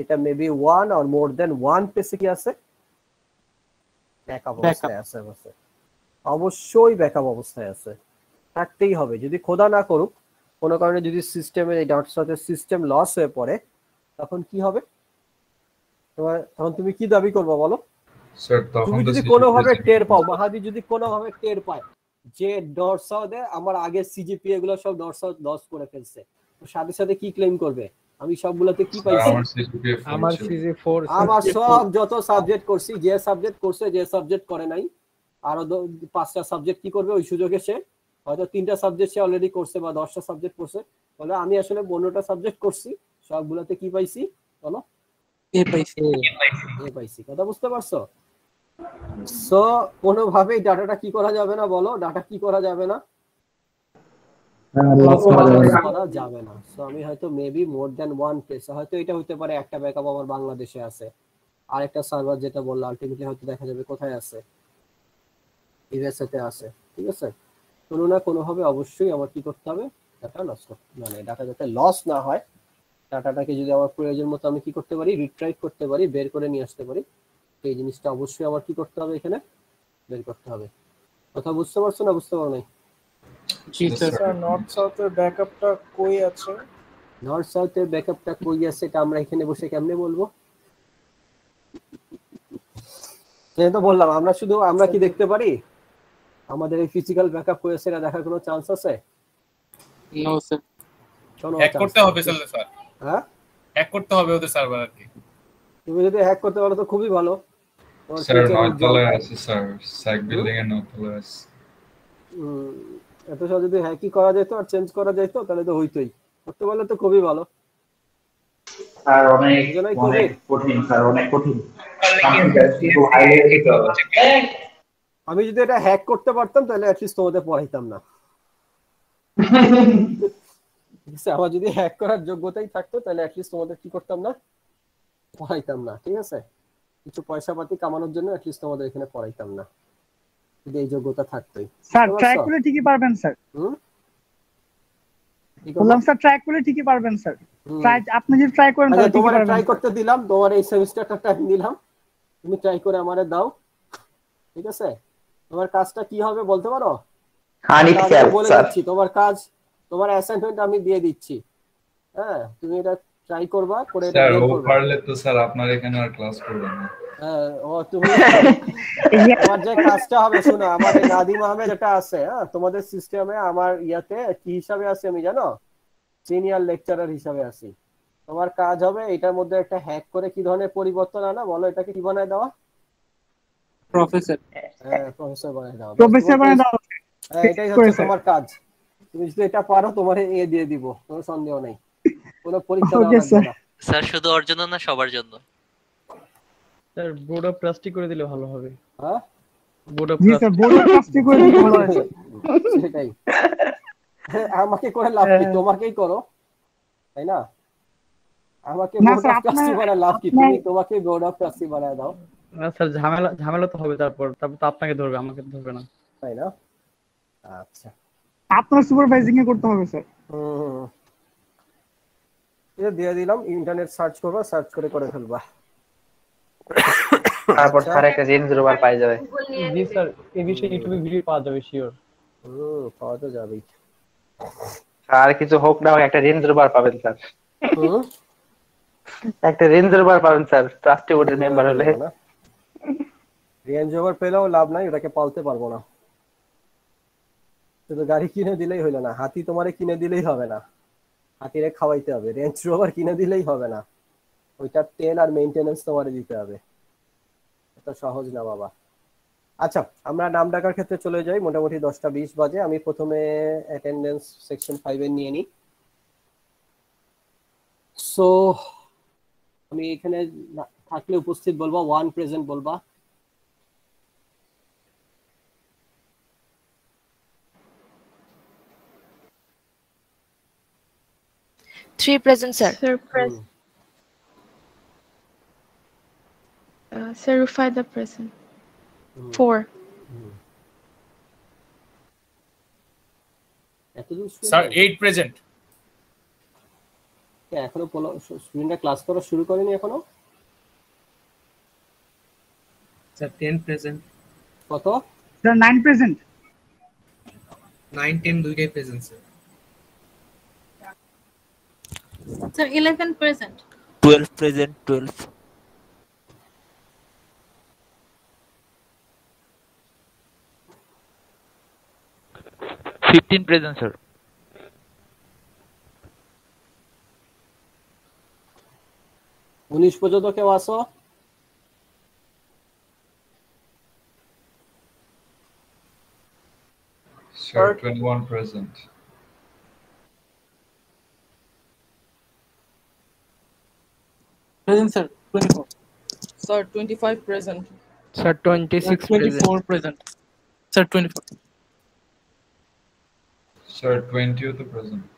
এটা maybe one or more than one প্লেসে কি আছে? ব্যাকআপ অবস্থায় আছে। অবশ্যই ব্যাকআপ অবস্থায় আছে, থাকতেই হবে। যদি খোদা না করুক কোনো কারণে যদি সিস্টেমের এই নর্থ সাউথের সিস্টেম লস হয়ে পড়ে, তখন কি হবে? তখন তুমি কি দাবি করবো বলো? তুমি যদি কোনোভাবে টের পাও, মাহাদি যদি কোনোভাবে টের পায় যে নর্থ সাউথে আমার আগের সিজিপিএ গুলো সব নর্থ সাউথ লস করে ফেলছে, তো সাথে সাথে কি ক্লেম করবে? আমি সবগুলোতে কি পাইছি? আমার সিজি4, আমার সব যত সাবজেক্ট করছি, যে সাবজেক্ট করছে, যে সাবজেক্ট করে নাই, আরো 5টা সাবজেক্ট কি করবে ওই সুযোগে? সে হয়তো 3টা সাবজেক্ট সে অলরেডি করছে বা 10টা সাবজেক্ট করছে, বলে আমি আসলে 15টা সাবজেক্ট করছি, সবগুলোতে কি পাইছি বলো? এ পাইছি। কথা বুঝতে পারছো? সো কোনোভাবেই ডাটাটা কি করা যাবে না বলো? ডাটা কি করা যাবে না? করা যাবে না। সো আমি হয়তো maybe more than one place, হয়তো এটা হতে পারে একটা ব্যাকআপ আমার বাংলাদেশে আছে, আরেকটা সার্ভার যেটা বললো আলটিমেটলি হয়তো দেখা যাবে কোথায় আছে, ইউএসএ তে আছে। ঠিক আছে, কোনো না কোনো ভাবে অবশ্যই আমার কি করতে হবে? ডাটা লস করতে, মানে ডাটা যাতে লস না হয়, ডাটাটাকে যদি আমার প্রয়োজন মতো আমি কি করতে পারি? রিট্রাইভ করতে পারি, বের করে নিয়ে আসতে পারি। এই জিনিসটা অবশ্যই আমার কি করতে হবে? এখানে বের করতে হবে। কথা বুঝতে পারছো না বুঝতে পারো নাই? জি স্যার। নর্থ সাউথের ব্যাকআপটা কই আছে? নর্থ সাউথের ব্যাকআপটা কই আছে এটা আমরা এখানে বসে কেমনে বলবো? তো বললাম আমরা কি দেখতে পারি আমাদের এই ফিজিক্যাল ব্যাকআপ কই আছে এটা দেখার কোনো চান্স আছে? No sir. হ্যাক করতে হবে স্যার। হ্যাঁ হ্যাক করতে হবে ওদের সার্ভার আর কি। তুমি যদি হ্যাক করতে পারো তো খুবই ভালো। স্যার নয়তলায় আছে স্যার, সাইক বিল্ডিং এর নয়তলায় আছে। এত সহজে যদি হ্যাকই করা যেত আর চেঞ্জ করা যেত তাহলে তো হইতোই, করতে পারলে তো খুবই ভালো। স্যার অনেক কঠিন স্যার, অনেক কঠিন। আমি যদি এটা হ্যাক করতে পারতাম তাহলে অ্যাটলিস্ট তোমাদের পড়াইতাম না। আমার যদি হ্যাক করার যোগ্যতাই থাকতো তাহলে অ্যাটলিস্ট তোমাদের কি করতাম না, পড়াইতাম না। ঠিক আছে, কিছু পয়সা পাতি কামানোর জন্য অ্যাটলিস্ট তোমাদের এখানে পড়াইতাম না যদি এই যোগ্যতা থাকতোই। স্যার ট্রাই করলে ঠিকই পারবেন স্যার। বললাম স্যার ট্রাই করলে ঠিকই পারবেন স্যার। ট্রাই আপনি যদি ট্রাই করেন তাহলে ঠিকই পারবেন। ট্রাই করতে দিলাম, তোমার এই সেমিস্টারটা টাইম দিলাম, তুমি ট্রাই করে আমারে দাও। ঠিক আছে, তোমার কাজটা কি হবে বলতে পারো? বলে দিচ্ছি তোমার কাজ, তোমার অ্যাসাইনমেন্ট আমি দিয়ে দিচ্ছি। হ্যাঁ, তুমি এটা ট্রাই করবা, করে এটা স্যার বের ও করবা। পারলে তো স্যার আপনার এখানে আর ক্লাস করবেন না। হ্যাঁ, ও তুমি তোমার যে কাজটা হবে, শোনো আমাদের নাদিম আহমেদ এটা আছে। হ্যাঁ, তোমাদের সিস্টেমে আমার ইয়াতে কি হিসাবে আছে আমি জানো? সিনিয়র লেকচারার হিসাবে আছি। তোমার কাজ হবে এটার মধ্যে একটা হ্যাক করে কি ধরনের পরিবর্তন আনা, বলো এটাকে কি বানায় দেওয়া? প্রফেসর। হ্যাঁ, প্রফেসর বানায় দেওয়া। প্রফেসর বানায় দাও। হ্যাঁ, এটাই হচ্ছে তোমার কাজ। তুমি যদি এটা পারো তোমারে এ দিয়ে দিব, কোনো সন্দেহ নেই, কোনো পরীক্ষা দেওয়া লাগবে না। স্যার শুধু ওর জন্য না, সবার জন্য। স্যার বোর্ড অফ প্লাস্টিক করে দিলে ভালো হবে। হ্যাঁ, board of G sir, board of plastic করে দিলে ভালো হবে। সেটাই, আমাকে করে লাভ কি? তোমাকেই করো, তাই না? আমাকে বোর্ড অফ প্লাস্টিক বানায় লাভ কি? তুমি তোমাকে বোর্ড অফ প্লাস্টিক বানায় দাও। না স্যার, ঝামেলা তো হবে, তারপর তো আপনাকে ধরবে, আমাকে ধরবে না, তাই না? আচ্ছা, আপনার সুপারভাইজিং এ করতে হবে স্যার। এটা দিয়ে দিলাম, ইন্টারনেট সার্চ করবা, সার্চ করে করে ফেলবা, তারপর স্যার একটা রেঞ্জ রোভার পাই যাবে। জি স্যার, এই বিষয়ে ইউটিউবে ভিডিও পাওয়া যাবে শিওর। পাওয়া তো যাবেই। আর কিছু হোক না হোক একটা রেঞ্জ রোভার পাবেন স্যার। একটা রেঞ্জ রোভার পাবেন স্যার, ট্রাস্টি বোর্ডের মেম্বার হলে। রেঞ্জ রোভার পেলেও লাভ নাই, এটাকে পালতে পারবো না। শুধু গাড়ি কিনে দিলেই হইলো না, হাতি তোমারে কিনে দিলেই হবে না, হাতিরে খাওয়াইতে হবে। রেঞ্জ রোভার কিনে দিলেই হবে না, ওইটার তেল আর মেইনটেনেন্স তোমারে দিতে হবে। এটা সহজ না বাবা। আচ্ছা, আমরা নাম ডাকার ক্ষেত্রে চলে যাই। মোটামুটি 10:20 বাজে। আমি প্রথমে অ্যাটেন্ডেন্স সেকশন 5 এর নিয়ে নিই। সো আমি এখানে থাকলে উপস্থিত বলবা, 1 প্রেজেন্ট বলবা। Three present, sir. Sir, present. Sir, Rufai the present. 4. Sir 8 present. এখনো স্টুডেন্টরা ক্লাস করা শুরু করেনি এখনো? Sir 10 present. কত? Sir 9 present. 9 10 দুইটাই present sir. Sir, 11 present. 12 present, 12. 15 present, sir. 19 পর্যন্ত কেউ আসো? Sir, 21 present. Present, sir. 24. Sir, 25 present. Sir, 26 24 present. Sir, 24. Sir, 20 to present.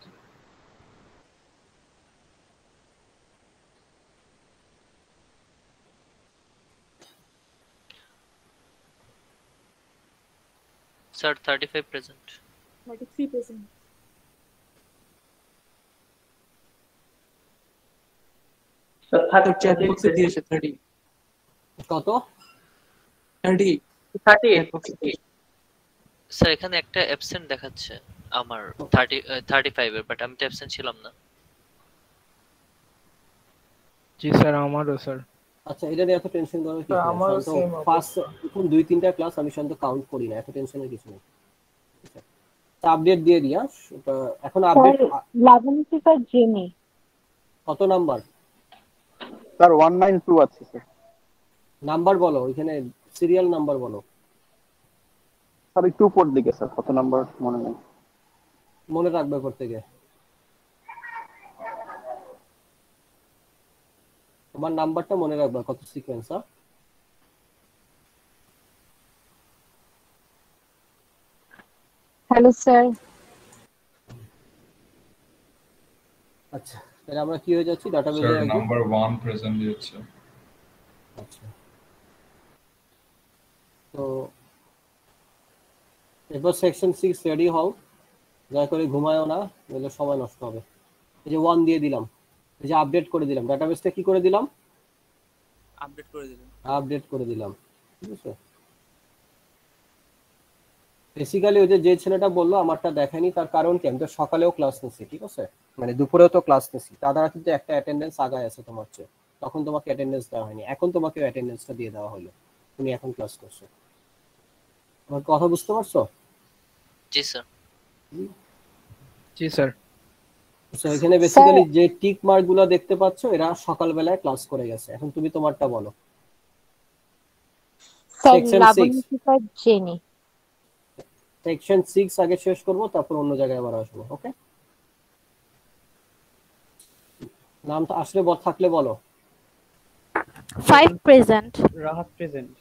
Sir, 35 present. 33 present. Sir, 30 box দিয়েছে 30. কত? 30. 38. স্যার এখানে একটা অ্যাবসেন্ট দেখাচ্ছে আমার 35 এর, বাট আমি তো অ্যাবসেন্ট ছিলাম না। জি স্যার, আমারও স্যার। আচ্ছা, এটা নিয়ে এত টেনশন করার কিছু নেই। আমারও সেম। ফার্স্ট প্রথম 2-3টা ক্লাস আমি শান্ত কাউন্ট করি না, এত টেনশনের কিছু নেই। আপডেট দিয়ে দিয়া এখন আপডেট লাবণীকা জেনি কত নাম্বার? স্যার 192 আছে স্যার। নাম্বার বলো, এখানে সিরিয়াল নাম্বার বলো। স্যার একটু উপর দিকে স্যার, কত নাম্বার মনে নেই। মনে রাখবে প্রত্যেকে। তোমার নাম্বারটা মনে রাখবে, কত সিকোয়েন্স। Hello sir. আচ্ছা, তাহলে আমরা কি হয়ে যাচ্ছি ডাটাবেজে? স্যার নাম্বার 1 প্রেজেন্ট দিয়েছে। আচ্ছা, তো এবার সেকশন 6 রেডি হও, দয়া করে ঘুমায়ও না, নইলে সময় নষ্ট হবে। এই যে 1 দিয়ে দিলাম, এই যে আপডেট করে দিলাম, ডাটাবেসটা কি করে দিলাম? আপডেট করে দিলাম। আপডেট করে দিলাম, ঠিক আছে। বেসিক্যালি ওই যে ছেলেটা বললো আমারটা দেখায়নি, তার কারণ কি, আমি তো সকালেও ক্লাস নিছি, ঠিক আছে, মানে দুপুরেও তো ক্লাস নিছি, তাছাড়া কিন্তু একটা অ্যাটেন্ডেন্স আগায় আছে তোমার চেয়ে, তখন তোমাকে অ্যাটেন্ডেন্স দেওয়া হয়নি, এখন তোমাকে অ্যাটেন্ডেন্সটা দিয়ে দেওয়া হলো, তুমি এখন ক্লাস করছো। আমার কথা বুঝতে পারছো? জি স্যার। জি স্যার। সো এখানে বেসিক্যালি যে টিক মার্ক গুলো দেখতে পাচ্ছ, এরা সকালবেলায় ক্লাস করে গেছে। এখন তুমি তোমারটা বলো। স্যার লাবণীকা জেনি সেকশন 6 আগে শেষ করব, তারপর অন্য জায়গায় আবার আসবো। ওকে, নামটা আসলে থাকলে বলো। 5 present. Rahat present.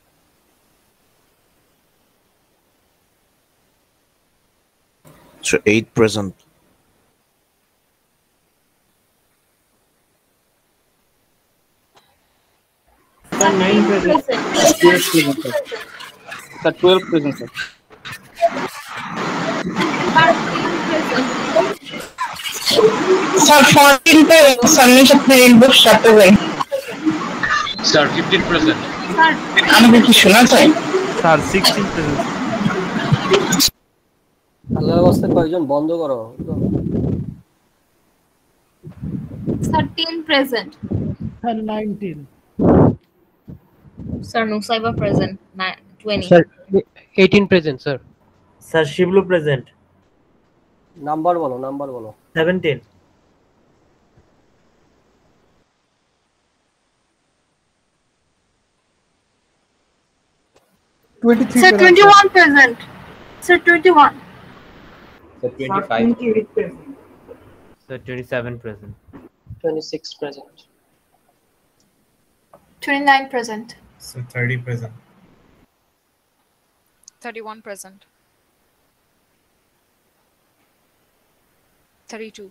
So 8 present. Sir 9 present. 12 present. Sir 12 present. Sir. Sir 14 पे सबमिशन प्रिंट बुक स्टार्ट हो गई। Sir 15 present. আমাকে কি শোনা যায়? Sir 16 present. আল্লাহর ওয়াস্তে কয়জন বন্ধ করো। Sir 10 present. Sir 19. Sir Nusaiba present. 20. Sir 18 present, sir. Sir Shiblu present. Number বলো, নাম্বার বলো। 17. Sir 21 present. Sir 21. Sir 25. 28 present. Sir 27 present. 26 present. 29 present. So 30 present. 31 present. 32.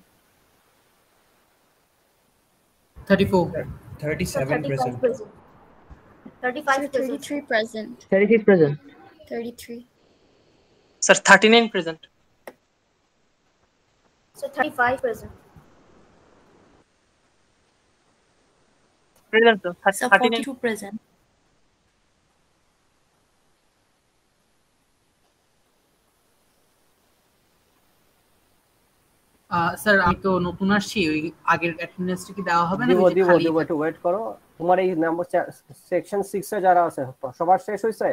34. 37 present. 35 33 present. 36 present. 33. Sir 39 present. Sir 35 present. Present sir. Sir 42 present. Sir আমি তো নতুন আসছি, ওই আগের অ্যাটেন্ডেন্সটা কি দেওয়া হবে না? দিব দিব দিব, একটু ওয়েট করো। তোমার এই নাম্বার সেকশন 6 এ যারা আছে সবার শেষ হইছে?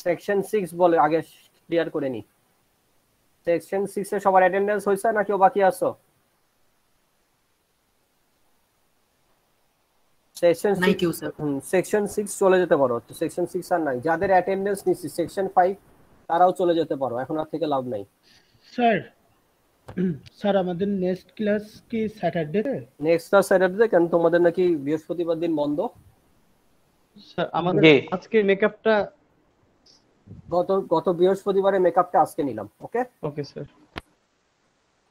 সেকশন 6 বলে আগে ক্লিয়ার করে নি। সেকশন 6 এ সবার অ্যাটেন্ডেন্স হইছে না, কেউ বাকি আছো? সেকশন নাই কেউ স্যার। সেকশন 6 চলে যেতে পারো, তো সেকশন 6 আর নাই। যাদের অ্যাটেন্ডেন্স নিছি সেকশন 5 তারাও চলে যেতে পারো, এখন আর থেকে লাভ নাই। স্যার স্যার আমাদের নেক্সট ক্লাস কি স্যাটারডে? নেক্সট ক্লাস স্যাটারডে, কেন তোমাদের নাকি বৃহস্পতিবার দিন বন্ধ? স্যার আমাদের আজকে মেকআপটা গত বৃহস্পতিবারে মেকআপটা আজকে নিলাম। ওকে ওকে স্যার।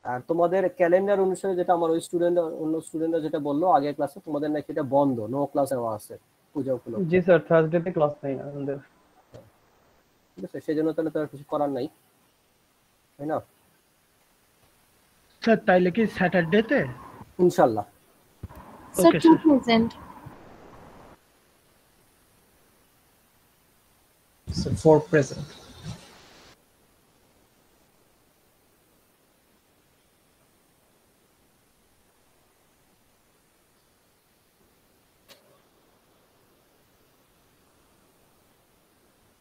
আর তোমাদের ক্যালেন্ডার অনুসারে যেটা আমার ওই অন্য স্টুডেন্টরা যেটা বললো আগের ক্লাসে, তোমাদের নাকি এটা বন্ধ, নো ক্লাস দেওয়া আছে পূজা উপলক্ষে। জি স্যার, থার্সডে তে ক্লাস নাই আমাদের। ঠিক আছে, সেজন্য তাহলে তো আর কিছু করার নাই, তাই না? স্যার তাইলে কি স্যাটারডে তে? ইনশাআল্লাহ। Sir 2 present. Sir 4 present.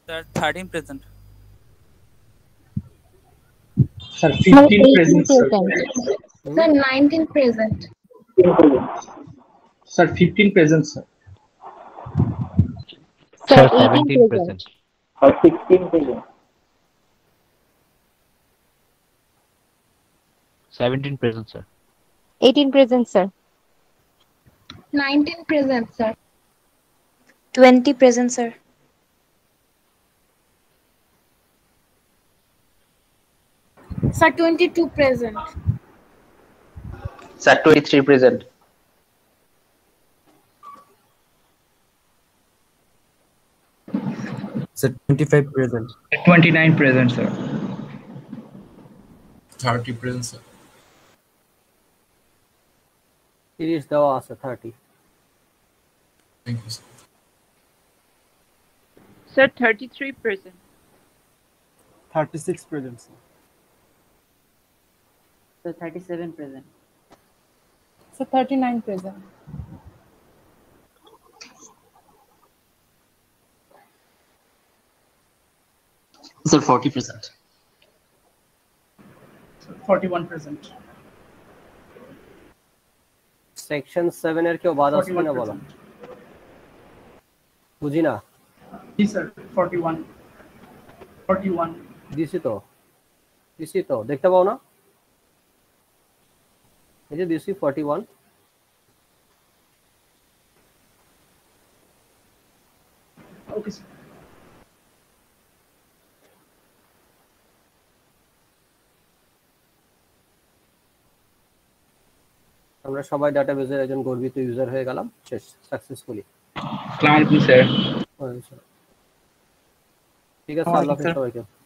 Sir 13 present. Sir, 15 18 present, sir. Sir, 19 present. Sir, 15 present, sir. Sir, 17 18 present. Or 16 present. 17 present, sir. 18 present, sir. 19 present, sir. 20 present, sir. Sir, 22 present. Sir, 23 present. Sir, 25 present. 29 present, sir. 30 present, sir. 30 দেওয়া আছে 30 Thank you, sir. Sir, 33 present. 36 present, sir. So 37 present. So 39 present. Sir, 40 present. 41 present. Section 7 এর কেউ বাদ আছে কিনা বলো বুঝি না জি স্যার 41 দিছি তো দেখতে পাও না এই যে দিছি 41 ওকে স্যার আমরা সবাই ডাটাবেজের একজন গর্বিত ইউজার হয়ে গেলাম শেষ সাকসেসফুলি আসসালামু আলাইকুম স্যার ঠিক আছে আল্লাহ হাফেজ সবাইকে